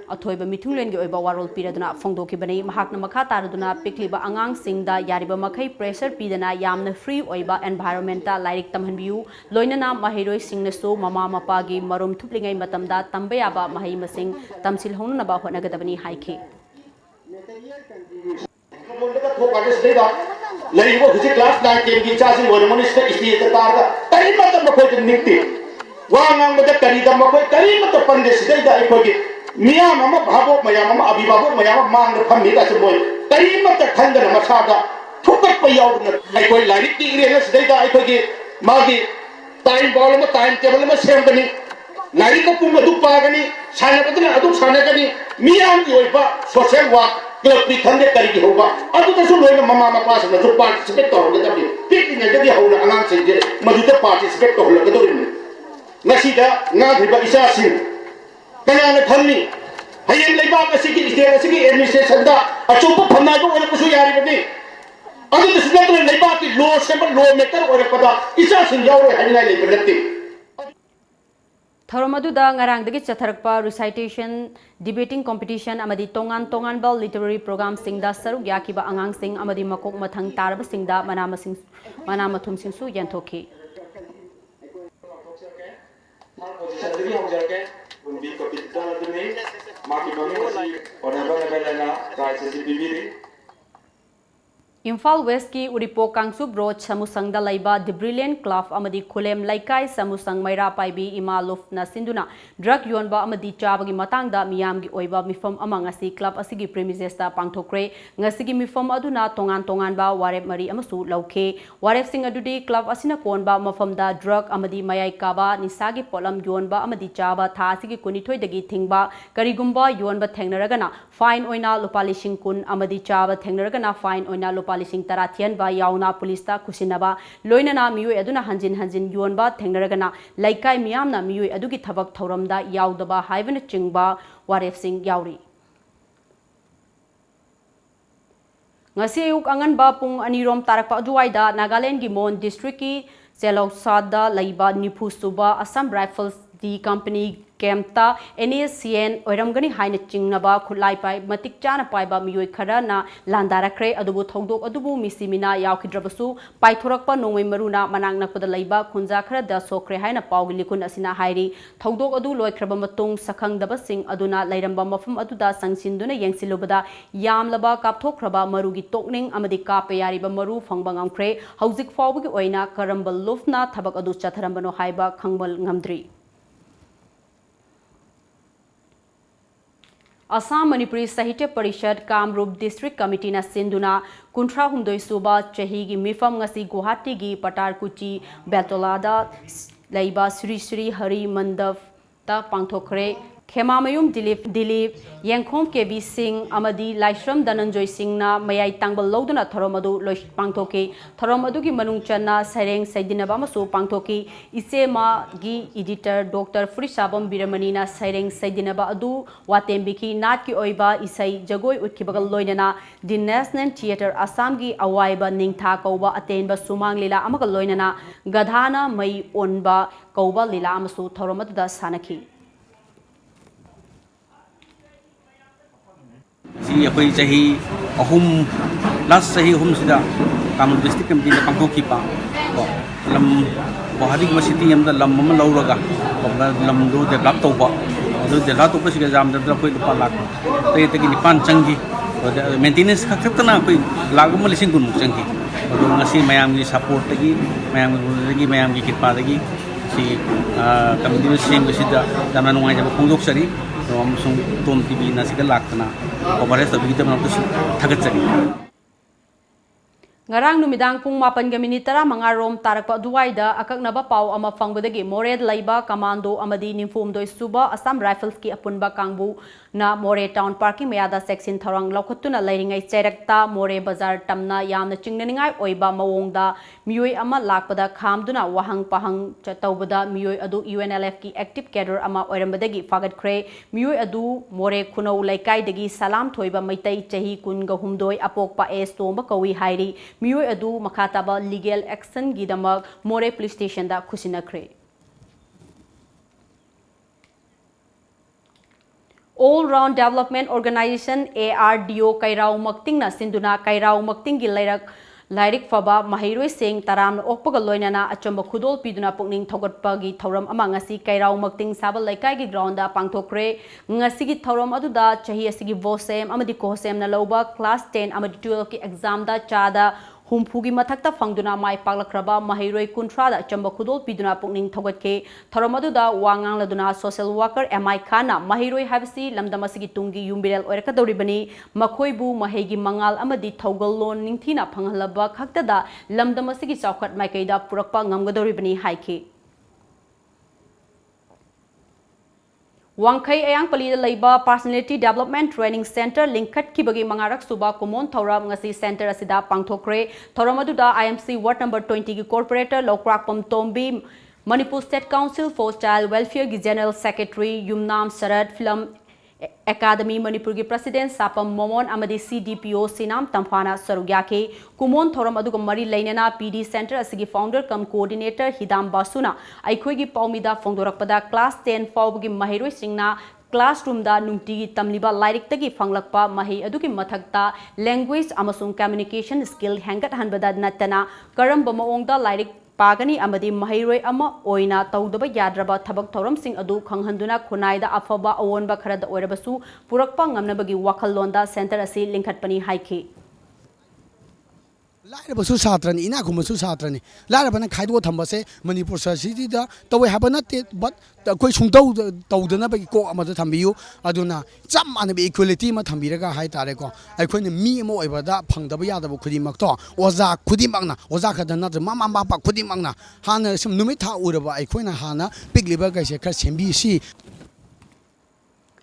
Athoiba mithunglengi oiba warol piraduna Fongdoki bani mahakna makha taraduna pikliba angang singda yariba makhai pressure pidana yamna free oiba environment ta lairik tamhanbiu loinana mahiroi singnasu mama mapagi marum thuplingai matamda tambayaba mahai masing tamsil honunaba honagadabani haiki laibo huji class 9 10 gi chasing hormone state targa tari matam ko nikti wangang mata kari dam ko kari mata pande sidai da ko Mia mama babo maya mama abibabo maya mama mang family da semoy kari mata thanda na masada thukat pa yaw na ai koi lari ti ire na sidai da ai ko gi magi time ball ma time table ma sem gani lari ko pum du pa gani sana kadna adu sana gani mia am yoi ba social work club bi thande kari gi hoba adu ta su loina mama ma class na su participate to le da bi ti ni ga di hauna anang se je madu ta participate to le ga do ni nasida na dhiba isa sin Kaya khani hayeng leibak asigi state asigi administration da achupa phanna ko ore kusu yari bani adu disnat leibak ki law sember law maker ore pada isa sin yaure hanina leibakti Thoromaduda ngarangdagi chatharakpa recitation debating competition amadi tongan bal literary program singda saruk yakiba angang sing amadi makok mathang taraba singda manamathum singsu yanthoki Undi kapital ini maki bangi masih orang-orang prices bibiri. Imphal West ki Uripo Kangsup Road Samusangda laiba The Brilliant Club amadi Khulem Laikai Samusang Maira Paibi Ima Lufna Sinduna drug yonba amadi chabagi matangda miyamgi oiba mifam ama ngasi club asigi premises ta pangthokre ngasigi mifam aduna tongan ba warep mari amasu lauke warep sing adudi club asina konba mafamda drug amadi mayai kaba nisagi polam yonba amadi chaba tha asigi kunithoi dagi thingba karigumba yonba thengnaragana fine oina lupa lishing kun amadi chaba thengnaragana fine oina lupa Lising Tarathian ba yauna polista kusinaba loinana miyoi aduna hanjin yonba thengnaragana laikai miyamna miyoi adugi thabak thauramda yaudaba haibana chingba waref sing yauri ngasi ayuk anganba pung anirom tarakpa aduwaida Nagaland gi Mon district ki Seloksada laiba Nipusuba Assam Rifles the company Kemta NACN oiramgani haina chingnaba khulai pai matik chana paiba miyoi khara na landarakre adubu thodok adubu misimina yaukhidrabasu paithorakpa nongoi maruna manang nakpada laiba khunja khara da sokre haina pawgi likun asina hairi thodok adu loikraba matung sakhangdaba sing aduna lairamba mafum aduda sangsinduna yengsilubada yamlaba kapthokraba marugi tokning amadi kape yariba maru phangba ngamkhre hauzik fawbagi oina karambal lufna thabak adu chatharambano haiba khangbal ngamdri Assam Manipuri Sahitya Parishad Kamrup District Committee na Sinduna Kuntra Humdoi Suba Chahigi Mifam Ngasi Guwahati gi Patarkuchi Betolada Laiba Sri Sri Hari Mandap ta Pangthokre Khemamayum Dilip Yengkhom Kebi Singh Amadi Laishram Dananjoy Singh na Mayai Tangbal Loduna Tharomadu Loish Pangthoki Tharomadu gi Manungchanna Sareng Saidinaba Masu Pangthoki Isema gi editor Dr. Furisabam Biramani na Sareng Saidinaba Adu Watembiki Nat ki Oiba Isai Jagoi Utkibagal Loinana The National Theatre Assam gi Awaiba Ningtha Kauba Atenba Sumang Lila Amagal Loinana Gadhana Mai Onba Kauba Lila Amasu Tharomadu da Sanaki Si ako'y sahi last sahi sida Kamrup district committee na pangthoki pa lam bahari ma city yamda lam ma lauraga lam do develop to ba ꯑꯗꯨ ꯗꯦꯜꯍꯥ ꯇꯣꯛꯄꯁꯤꯒ ꯌꯥꯝꯗ꯭ꯔꯕꯗ ꯑꯩꯈꯣꯏ ꯂꯨꯄꯥ ꯂꯥꯛ ꯇꯔꯦꯠꯇꯒꯤ ꯅꯤꯄꯥꯟ ꯆꯪꯈꯤ maintenance ꯈꯛꯇꯅ ꯑꯩꯈꯣꯏ ꯂꯥꯛ ꯑꯃ ꯂꯤꯁꯤꯡ ꯀꯨꯟꯃꯨꯛ ꯆꯪꯈꯤ ꯑꯗꯣ ꯉꯁꯤ ꯃꯌꯥꯝꯒꯤ ꯁꯄꯣꯔꯠꯇꯒꯤ ꯃꯌꯥꯝꯒꯤ ꯀ꯭ꯔꯤꯄꯥꯗꯒꯤ ꯁꯤ ꯀꯝꯃꯤꯇꯤ ꯁꯦꯝꯕꯁꯤꯗ ꯌꯥꯝꯅ ꯅꯨꯡꯉꯥꯏꯖꯕ ꯐꯣꯡꯗꯣꯛꯆꯔꯤ ꯑꯃꯁꯨꯡ ꯇꯣꯝ ꯇꯤꯚꯤꯅ ꯁꯤꯗ ꯂꯥꯛꯇꯅ ꯀꯣꯚꯔꯦꯖ ꯇꯧꯕꯤꯒꯤꯗꯃꯛꯇꯁꯨ ꯊꯥꯒꯠꯆꯔꯤ Ngarang numidang pung 8:35 rom tarakpa aduwaida akaknaba pau ama fangbadagi Mored Laiba Commando amadi nimfumdoi suba Assam Rifles ki apunba kangbu na More Town Parking mayada section tharang laukhatuna lairingai cherakta More Bazar tamna yamna chingnaningai oiba mawongda mioi ama lakpada khamduna wahang pahang chatawbada mioi adu UNLF ki active cadre ama oirambadagi fagatkhre mioi adu More khunau laikai dagi salam thoiba maitai chahi kunga humdoi apokpa tomba kawi hairi Mioi adu makataba legal action gidamak More police station da khusinakre. All Round Development Organization ARDO Kairau Makting na sinduna Kairau Makting gi Lairik faba Mahiroi Singh Taram Okpaga Loinana Achamba Khudol Piduna Pukning Thogatpagi Thoram ama ngasi Kairau Makting Saba Laikai gi ground da pangthokre ngasi gi thoram aduda chahi asigi vosem amadi kohsem na loba class 10 amadi 12 ki exam da chada humpugi mathakta fangduna mai paklakraba Mahiroi Kuntrada Achamba Khudol Piduna Pukning Thogatke thoram aduda wangang laduna social worker MI Khana Mahiroi habsi lamdamasigi tungi yumbirel oirakadoribani makhoibu mahegi mangal amadi thogal lon ningthina phangalaba khaktada lamdamasigi chawkhat maikaida purakpa ngamgadoribani haiki Wangkai ayang palida laiba Personality Development Training Center Linkhat kibagi mangarak suba kumon thoram ngasi center asida pangthokre thoram aduda IMC Ward number 20 gi corporator Lokrakpam Tombi Manipur State Council for Child Welfare gi General Secretary Yumnam Sarad Film Academy Manipur gi President Sapam Momon amadi CDPO Sinam Tamphana Sarugyake Kumon Thoram aduga mari lainana PD Center asigi founder cum coordinator Hidam Basuna aikhoi gi paumida fongdorakpada class 10 fawgi mahiroi singna classroom da nungti tamliba lairik tagi fanglakpa mahi adugi mathakta language amasung communication skill hangat hanbada natana karamba maongda lairik Pagani amadi mahiroi ama oina tawdaba yadraba thabak thoramsing adu khanghanduna khunaida afaba awonba kharada oirabasu purakpa ngamnabagi wakhallonda center asi linkhatpani haiki लाइरबसु छात्रनि इना खुमसु छात्रनि लाइरबना खाइदो थंबसे मणिपुर सरसिदा तवे हाबना ते but कोइ सुंतौ तौदना बगी को अमद थंबियु अदुना चम मानबे equality मा थंबिरगा हाय तारे को अखोइने मी मो ओइबदा फंगदब यादब खुदिमक तो ओजा खुदिमकना ओजा खदना मामा मापा खुदिमकना हाना सम नुमित था उरबा अखोइना हाना पिगलिबा गैसे खर सेंबीसी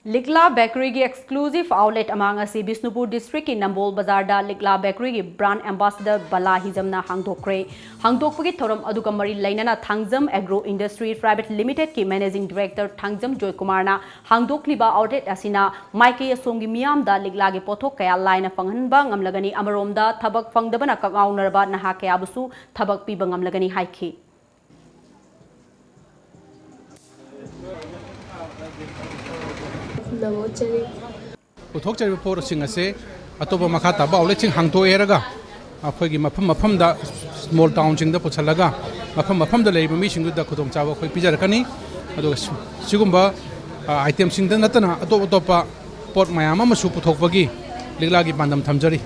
Likla Bakery ki exclusive outlet among asi Bisnupur district ki Nambol Bazar da Likla Bakery ki brand ambassador Bala Hizamna hangdokre hangdokpagi thoram aduga mari lainana Thangjam Agro Industry Private Limited ki managing director Thangjam Joy Kumar na hangdokliba outlet asina maike asomgi miyam da Likla gi pothok kaya laina phanghanba ngamlagani amaromda thabak phangdabana kagaunarba naha kaya busu thabak piba ngamlagani haiki पुथोक्चरिबा पोरसिंग असे अतोबा मखा ताबा औलेचिंग हांगतोएरगा अखोइगी मफम मफमदा small town सिंगदा पुछलगा मफम मफमदा लेबा मिसिंगदा खुदों चाबा खोइ पिजरकनी अदो सिगुम्बा item सिंगदा नतना अतोप अतोपा पोट मयाम अमसु पुथोकबगी लिगलागी पांदम थमजरी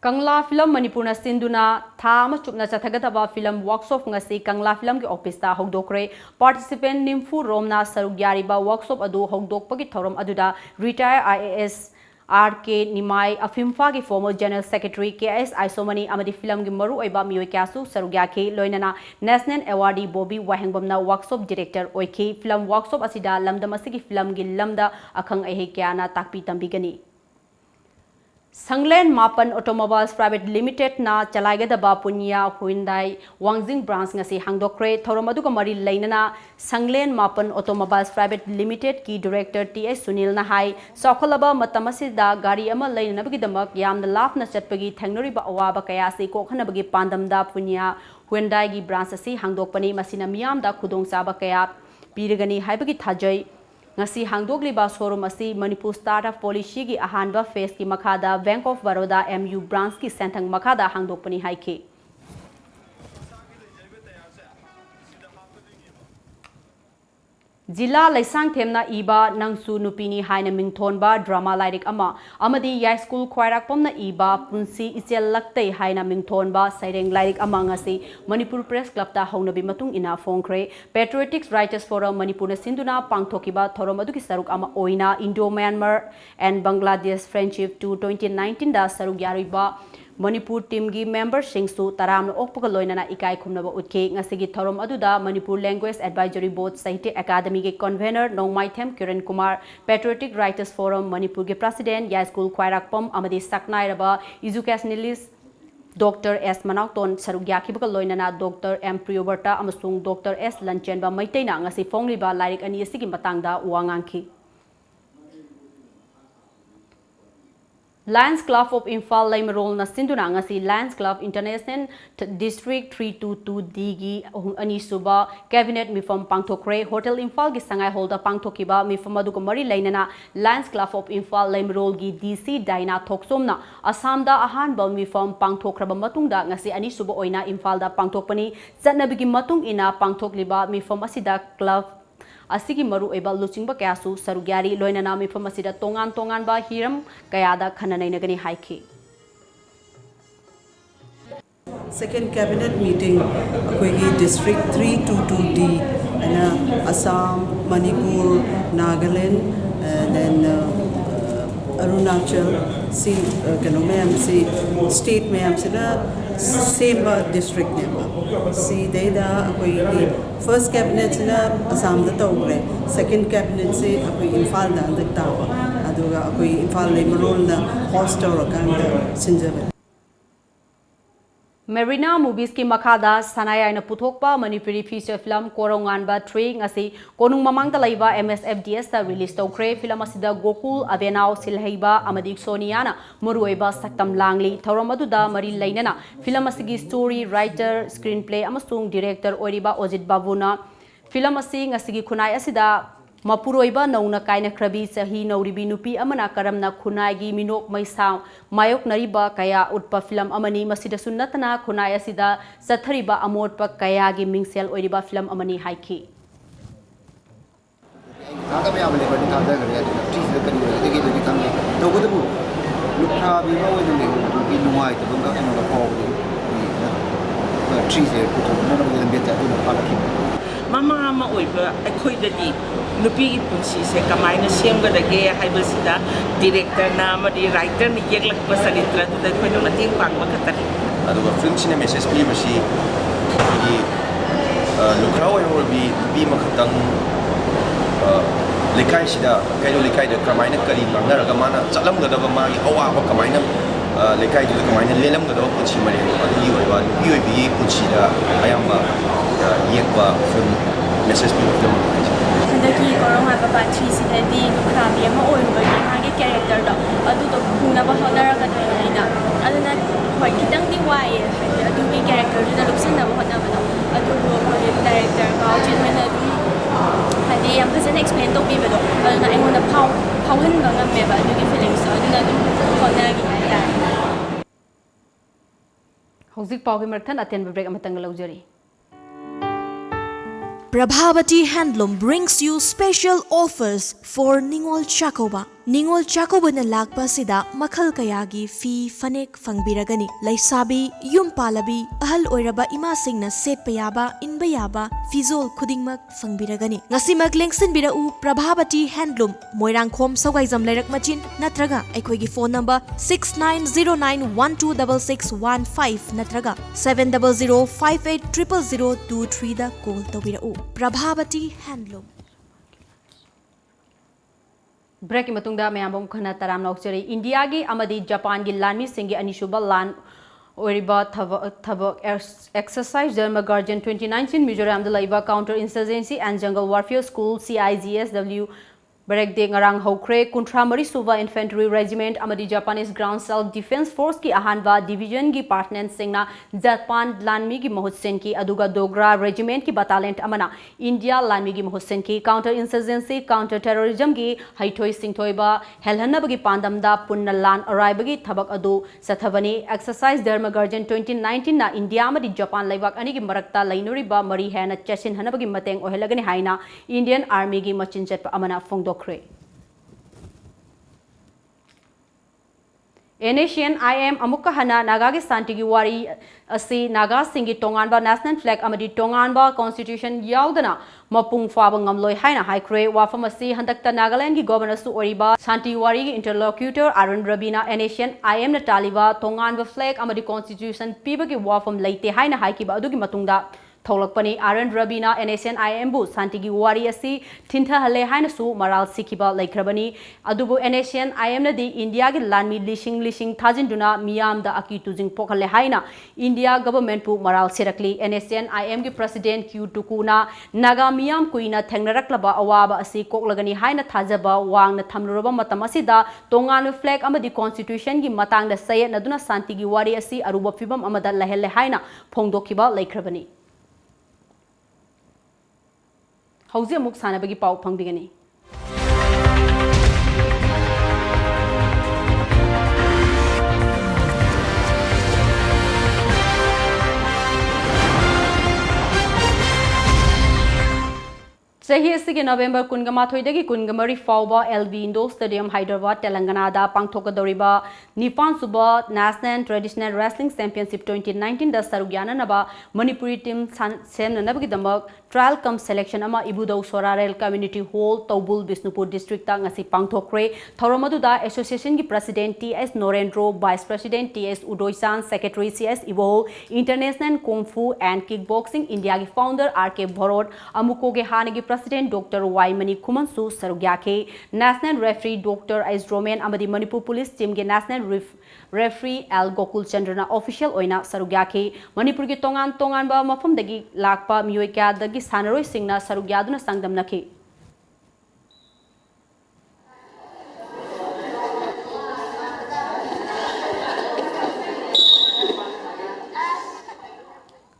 Kangla Film Manipurna Sinduna Tham Chupna Chathagataba Film Workshop ngasi Kangla Film ki office ta hogdokre participant Nimfu Romna Sarugyariba workshop adu hogdokpagi thoram aduda retired IAS RK Nimai Afimfa ki former General Secretary KS Isomani amadi film ki maru oiba mioi kyasu sarugyake loinana National Awardee Bobby Wahengbamna workshop director oike film workshop asida lamdamasigi film ki lamda akhang ehe kyana takpi tambigani Sanglen Mapan Automobiles Private Limited na Chalaigadaba Punya Hyundai Wangjing branch ngasi hangdokre thoromaduga mari lainana Sanglen Mapan Automobiles Private Limited ki director TS Sunil na hai sokhalaba matamasida gari ama lainabagi damak yamna lafna chatpagi thangnoriba awaba kaya se kokhanabagi pandamda Punya Hyundai gi branch asi hangdokpani masina miyamda khudong saba kaya pirigani haibagi thajai ngasi hangdogliba showroom asi Manipur Startup Policy gi ahanba phase ki makhada Bank of Baroda MU branch ki senthang makhada hangdokpani haike Jila Laisang Themna Iba Nangsu Nupini Haina Mingthonba Drama Lyric Amadi Yai School Khwairak Pomna Iba Punsi Ichel Lakte Haina Mingthonba Saireng Lyric Amangasi Manipur Press Club ta Hongnabi Matung Ina Phongkhre Patriotic Writers Forum Manipur na Sinduna Pangthokiba Thorom aduki saruk ama oina Indo-Myanmar and Bangladesh Friendship to 2019 da saruk yariba Manipur team gi member singsu taram okpaga loinana ikai khumnaba utke ngasigi thorom aduda Manipur Language Advisory Board Sahitya Academy ge convener Nongmaithem Kiran Kumar Patriotic Writers Forum Manipur ge president Ya School Khwairakpom amadi saknairaba educationalist Dr. S. Manauton Sarugyaki Loinana Dr. M. Priyoberta amasung Dr. S. Lanchenba Maitena ngasi fongliba lyric ani asigi matangda uangangki Lions Club of Imphal Laimarol na sinduna ngasi Lions Club International District 322D gi anisuba cabinet mifam pangthokre Hotel Imphal gi sangai holda pangthokiba mifam adu ko mari lainana Lions Club of Imphal Laimarol gi DC Daina Thoksomna Assamda ahanba mifam pangthokraba matungda ngasi anisuba oina Imphal da pangthokpani chatnabigi matung ina pangthokliba mifam asida club Asigi maru eba luchingba kayasu sarugyari loinana mifam asida tongan ba hiram kayada khananainagani haiki Second cabinet meeting akoigi district 322D and Assam, Manipur, Nagaland and then Arunachal si kano mayam si state mayam sila same district nema si deda akoigi first cabinet sila Assam da tawre second cabinet se akoi Imphal da andak tawa aduga akoi Imphal Laimarol na host tawrakanda sinjabe Marina movies ki makada sanaya na puthokpa Manipuri feature film Koronganba 3 ngasi konung mamangda laiba MSFDS ta release tawkre film asida Gokul Abenao Silhaiba amadi Soniana muruiba saktam langli thoromaduda mari lainana film asigi story writer screenplay amasung director oriba Ojit Babuna film asing asigi khunai asida Mapuroiba nauna kaina krabi sahi nauribi nupi amana karamna khunai minok maisang mayok nariba kaya utpa film amani masida sunnatana khunai asida sathariba amotpa kaya gi mingsel oiriba film amani haiki Aga me amale bani thada gare trees da kani de ge de kamne to ko bu lukha bi ma wo de to bi nuai to ga no ga ko ni trees de ko to no no de beta to pa la ki Mama ama oiba akhoi dadi nupi gi punsi se kamaina semga dage haibasida director na amadi writer ni yeglak pasanitra da khoi no mating pangma khatari aduga film sine message pi basi gi lukrao yo bi makhatang lekai sida kaino lekai da kamaina kari ngarga mana chalam ga da ma gi awa ba kamaina lekai du kamaina lelam ga da punchi mari adu yi oiba bi punchi da ayamba yekba film message pi film Handaki korong haba ba tri sidadi nukrabi ama oiba gi magi character do adu to puna ba hodara ga do ina aduna hoi kitang di wai adu gi character du da lupsin na ba na ba adu ko director ka jin mena du hadi am phasana explain to bi ba do aduna ai ngona phau hin ba ngam me ba adu gi feelings aduna du hodara gi ya Hojik pau gi marthan aten break amatang laujari Prabhavati Handloom brings you special offers for Ningol Chakoba. Ningol Chakoba na lagpa sida makhal kayagi fi fanek fangbiragani. Laisabi, yum palabi, ahal oiraba ima singna set payaba, inbayaba, fizol kudingmak fangbiragani. Ngasi maglengsin birau Prabhavati Handloom. Moirang khom sawgaizam lairak machin natraga aikoigi phone number 6909126615 natraga 700580023 da call tawirau. Prabhavati Handloom. Break matungda mayambom khana taram nokchari India gi amadi Japan gi lanmi singi anishuba lan oriba thabak exercise Dharma Guardian 2019 Mizoram da laiba counter insurgency and jungle warfare school CIGSW Berek de ngarang hokre kuntra mari suva infantry regiment amadi Japanese ground self defense force ki ahanba division ki partners singna Japan lanmi ki mahutsen ki aduga dogra regiment ki battalion amana India lanmi ki mahutsen ki counter insurgency counter terrorism ki haithoi singthoiba helhanna bagi pandam da punna lan arai bagi thabak adu sathavani exercise dharma garden 2019 na India amadi Japan laibak ani ki marakta lainuri ba mari hena chasin hana bagi mateng ohelagani haina Indian army ki machin chet amana fongdo Asian IM Amuka Hana Nagagi Santigi Wari Asi Naga Singi Tonganba National Flag Amadi Tonganba Constitution Yaudana Mapung Fabangam Loi Haina High Cray Wafamasi Handakta Nagaland Gi Governor Su Oriba Santi Wari interlocutor Arun Rabina and Asian IM Nataliba Tonganba Flag Amadi Constitution Pibagi Wafam Laite Haina Haikiba Adugi Matungda Tholakpani Arun Rabina and Asian IM Bu Santigi Wari Asi Tinta Hale Haina Su Maral Sikiba Laikrabani Adubu and Asian IM Nadi India Gi Lanmi Lishing Tajinduna Miyam da Aki Tuzing Pokale Haina India government pu Maral Sirakli and Asian IM Gi President Q Tukuna Naga Miyam Kuina Tengaraklaba Awaba Asi Koklagani Haina Tajaba Wang na Thamluraba Matamasida Tongan flag Amadi Constitution Gi Matang da Sayet Naduna Santigi Wari Asi Aruba Fibam Amada Lahele Haina Pongdokiba Laikrabani Hauzi amuk sana bagi pau pangbigani. Sahi asigi November kungamathoidagi kungamari fauba LB Indoor Stadium Hyderabad Telangana da pangthokadoriba Nipan Suba National Traditional Wrestling Championship 2019 da sarugyana naba Manipuri team semna nabagi damak trial cum selection ama Ibudau Sorarel Community Hall Taubul Bisnupur District ta ngasi pangthokre thoramadu da association gi president TS Norendro vice president TS Udoisan secretary CS Ibo International Kung Fu and Kickboxing India gi founder RK Bharot amuko ge hanagi President Dr. Y. Mani Kumansu Sarugyake, National Referee Dr. S. Roman Amadi Manipur Police Team ge National Referee Al Gokul Chandrana Official Oina Sarugyake, Manipur ge Tongan ba mafam dagi lakpa miyoika dagi sanaroi singna Sarugyaduna Sangdamnake.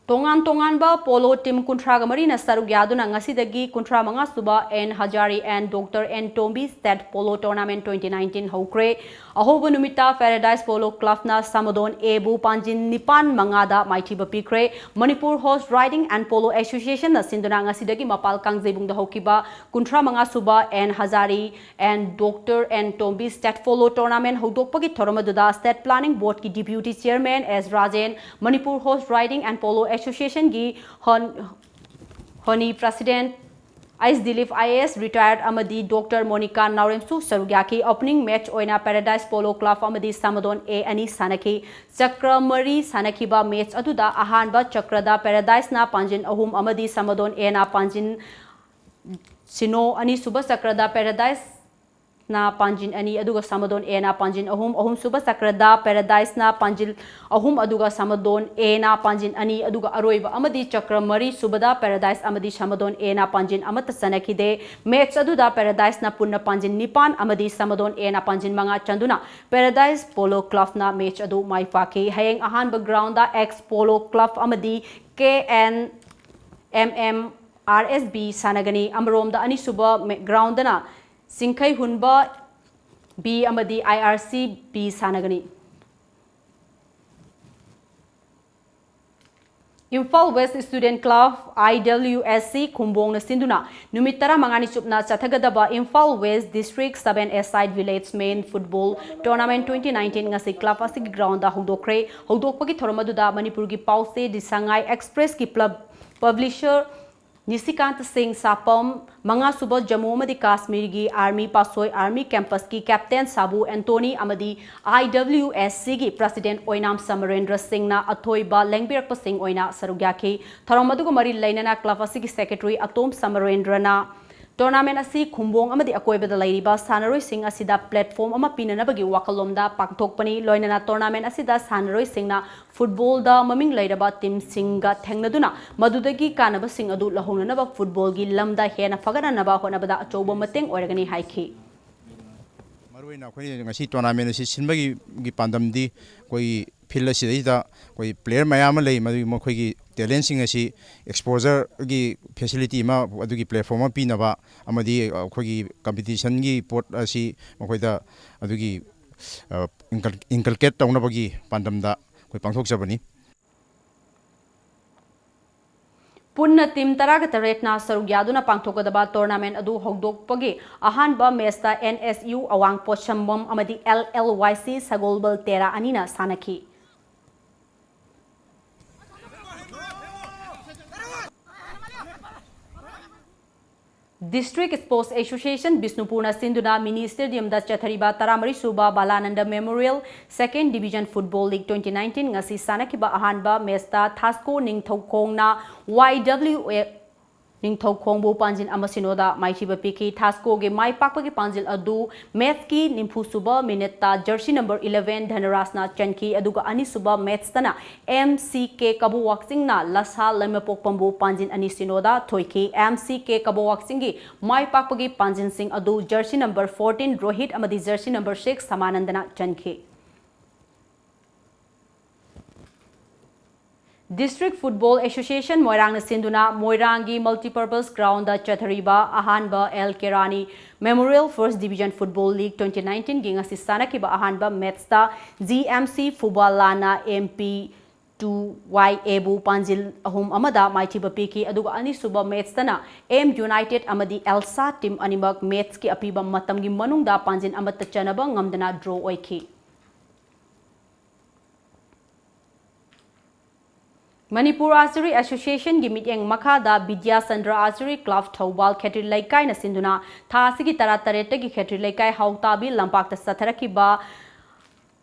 Tongan ba polo team kuntra gamari na sarugyaduna ngasidagi kuntra manga suba N Hajari and Dr. N Tombi State Polo Tournament 2019 hokre ahoba numita Paradise Polo Club na Samadon Ebu Panjin Nipan mangada maithiba pikre Manipur Horse Riding and Polo Association na sinduna ngasidagi mapal kangjebung da hokiba kuntra manga suba N Hajari and Dr. N Tombi State Polo Tournament hodokpagi thoramaduda State Planning Board ki Deputy Chairman S Rajan Manipur Horse Riding and Polo Association gi Honi President Ice Dilip IAS retired Amadi Dr. Monica Nauremsu Sarugyaki opening match oina Paradise Polo Club Amadi Samadon A ani Sanaki Chakra Mari Sanakiba match aduda ahanba Chakrada Paradise na Panjin ahum Amadi Samadon A na Panjin Sino ani Suba Chakrada Paradise na Panjin ani aduga Samadon A na Panjin ahum Suba Sakrada Paradise na Panjil ahum aduga Samadon A na Panjin ani aduga Aroiba Amadi Chakra Mari Subada Paradise Amadi Samadon A na Panjin Amata Sanakide match aduda Paradise na Punna Panjin Nipan Amadi Samadon A na Panjin Manga Chanduna Paradise Polo Club na match adu mai paki hayang ahan background da ex Polo Club Amadi KN RSB Sanagani Amrom da ani suba ground na Singkai Hunba B Amadi IRC B Sanagani. Imphal West Student Club IWSC Kumbong na Sinduna Numitara Mangani Supna Chathagadaba Imphal West District 7 Side Village Main Football Tournament 2019 ngasi club asig ground da hudokre hudokpagi thoramaduda Manipur gi Pause Disangai Express ki publisher Nisikant Singh Sapam Manga Suba Jammu Amadi Kashmir gi Army Pasoi Army Campus ki Captain Sabu Anthony Amadi IWSC gi President Oinam Samarendra Singh na Athoiba Lengbirak Singh Oina Sarugyake Tharamadugu Mari Lainana Club asigi Secretary Atom Samarendra na Tournament asi khumbong amadi akoibada lairiba sanaroi sing asida platform ama pinanabagi wakalomda pangthokpani loinana tournament asida sanaroi singna football da maming lairaba team singa thengnaduna madudagi kanaba sing adu lahonanaba football gi lamda hena fagananaba honabada achoba mateng oiragani haiki maruina khoi ngasi tournament si sinbagi gi pandamdi koi field asida koi player mayam lei madu mokhoi gi talent sing asi exposure gi facility ma adugi platform ma pinaba amadi khogi competition gi port asi mokoida adugi inculcate tawnabagi pandamda koi pangthok jabani punna team taraga taretna sarugyaaduna pangthokadaba tournament adu hogdokpagi ahanba mesta NSU awang pochambam amadi LLYC sagolbal tera anina sanaki District Sports Association Bisnupurna Sinduna Mini Stadium da Chathariba Taramari Suba Balananda Memorial 2nd Division Football League 2019 ngasi sanakiba ahanba mesta Thasco Ningthokongna YWA Ningthokongbu panjin amasinoda maithiba piki Thasco ge mai pakpagi panjil adu match ki nimfu suba minute jersey number 11 Dhanarasna Chanki aduga ani suba match tana MCK Kabu Waxing na Lasa Lemapok Pambu panjin ani sinoda thoiki MCK Kabu Waxing gi mai pakpagi panjin sing adu jersey number 14 Rohit amadi jersey number 6 Samanandana Chanki District Football Association Moirang na sinduna Moirangi Multipurpose Ground da Chathariba ahanba El Kerani Memorial First Division Football League 2019 ginga si sanakiba ahanba match da GMC Fubalana MP 2YA bu panjil ahum amada maithiba piki aduga ani suba match tana M United amadi Elsa team animak match ki apiba matam gi manungda panjin amata chanaba ngamdana draw oiki Manipur Archery Association gi mityeng makhada Vidya Sandra Archery Club Thobal Khetri Laikai na sinduna thasigi taratare gi Khetri Laikai hautabi lampak ta satharakiba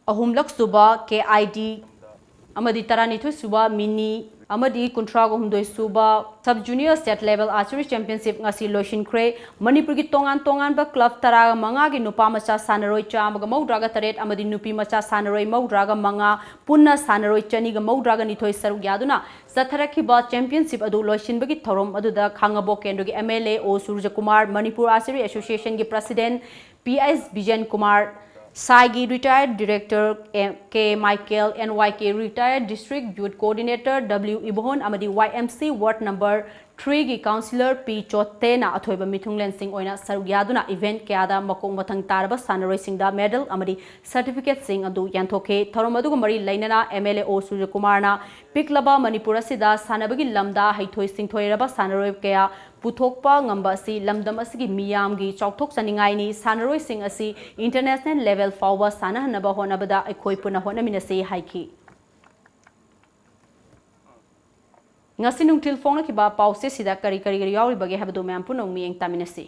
ahumlak suba KID amadi taranithu suba mini amadi kuntrago humdoi suba sub junior state level archery championship ngasi loishin kre Manipur gi tongan ba club taraga manga gi nupa macha sanaroi chamaga maudraga taret amadi nupi macha sanaroi maudraga manga punna sanaroi chani ga maudraga nithoi saruk yaduna satharaki ba championship adu loishin bagi thorom aduda khangabo kendro gi MLA O Surja Kumar Manipur Archery Association gi president PS Bijan Kumar Saigi retired director K Michael NYK retired district youth coordinator W Ibon amadi YMC ward number 3 gi councillor P Chottena athoiba mithunglen sing oina sarugyaduna event kyada makong mathang tarba sanaroi singda medal amadi certificate sing adu yanthoke thorom aduga mari lainana MLA O Surya Kumar na piklaba Manipur asida sanabagi lamda haithoi singthoiraba sanaroi kya puthokpa ngamba si lamdam asigi miyam gi chauthok saningai ni sanaroi sing asi international level fawwa sanahanaba honabada aikoi puna honaminase haiki ngasi nungtil phone ki ba pause sida kari yauri bage habdo mem punong mi eng taminasi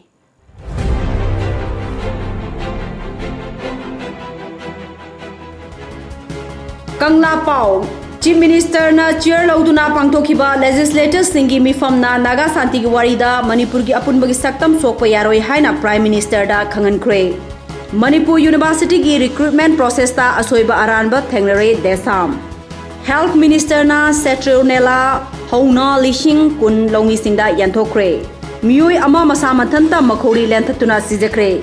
Kangla Pau Chief Minister na chair lauduna pangthokiba legislators singi mifam na Naga Santi gi warida Manipur gi apunbagi saktam sokpa yaroi haina Prime Minister da khangan kre Manipur University gi recruitment process ta asoiba aranba thengnare desam Health Minister na Setronella Hauna Lishing kun longi singda yanthokre Miyoi ama masa mathanta makhori lenthatuna sijakre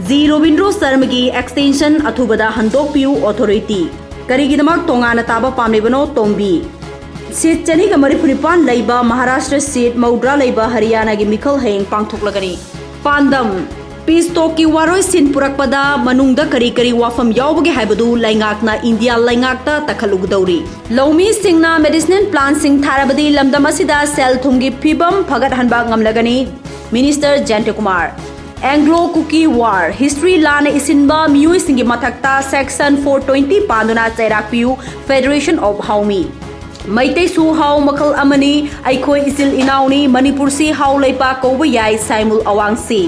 G Robindro Sarmagi extension athubada handok piu authority Karigidamak tongana taba pamnibano tombi Seat chani ga maripunipan laiba Maharashtra seat Maudra laiba Haryana gi mikhal heng pangthoklagani Pandam Peace talk ki waroi sin purakpada manungda kari wafam yawbagi haibadu laingakna India laingakta takhalugdauri Laumi singna medicinal plant sing tharabadi lamdam asida sel thumgi phibam phagat hanba ngamlagani Minister Jantakumar Anglo Cookie War History Lana Isinba Miyoi Singi Mathakta Section 420 Panduna Chairakpiu Federation of Haumi Maitei Su Hau Makal Amani Aikoi Isil Inauni Manipur Si Hau Leipa Koba Yai Saimul Awangsi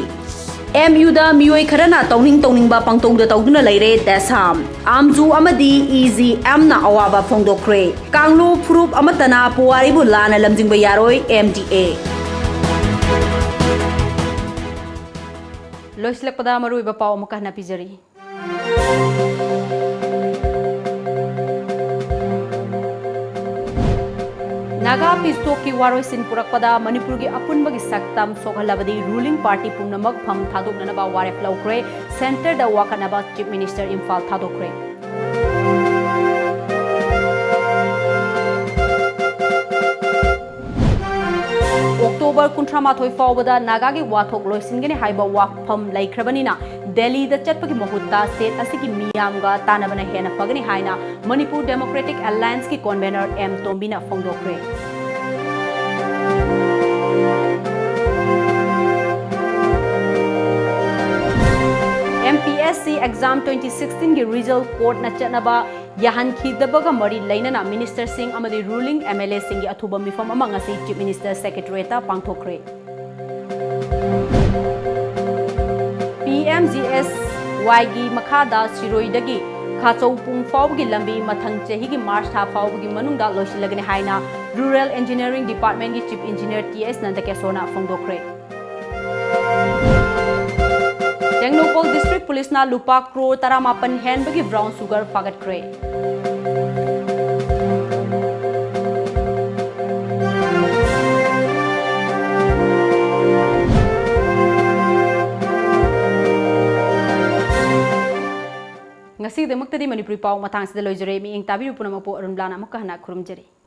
MU da Miyoi Kharana Tauning Ba Pangtong da Tauduna Leire Desam Amju Amadi EZM na Awaba Fongdokre Kanglu Prup Amatana Puaribu Lana Lamjingbayaroi MDA Loislakpada maruiba pau amuka na pizari. Naga Pistoki Waroisin Purakpada Manipurgi Apunbagi Saktam Sokalabadi ruling party Punamak Pam Taduk Nanaba Waref Laukre Center da Wakanaba Chief Minister Imphal Tadokre. October Kuntramathoi Fawbada Nagagi Wathok Loisingani Haiba Wakpam Laikrabanina Delhi the Chatpaki Mahutta State Asiki Miyamga Tanabana Hena Pagani Haina Manipur Democratic Alliance ki convener M Tombina Fongdokre. MPSC exam 2016 ki result court na chatnaba yahan khidabaga mari lainana minister singh amadi ruling MLA singh gi athuba mifam ama ngasi chief minister secretary ta pangthokre. PMGS YG Makada Siroidagi Khachou Pung Fawgi Lambi Mathang Chehi gi March tha Fawgi manungda loisilagani haina Rural Engineering Department gi Chief Engineer TS Nandakesona Fongdokre. Tengnopol District Police na lupa crore taramapan hen bagi brown sugar fagat kre. Ngasi demak tadi Manipuri pau matang sida loijare mi ing tabi punamapo ARUNBALA amuk kahna kurumjari.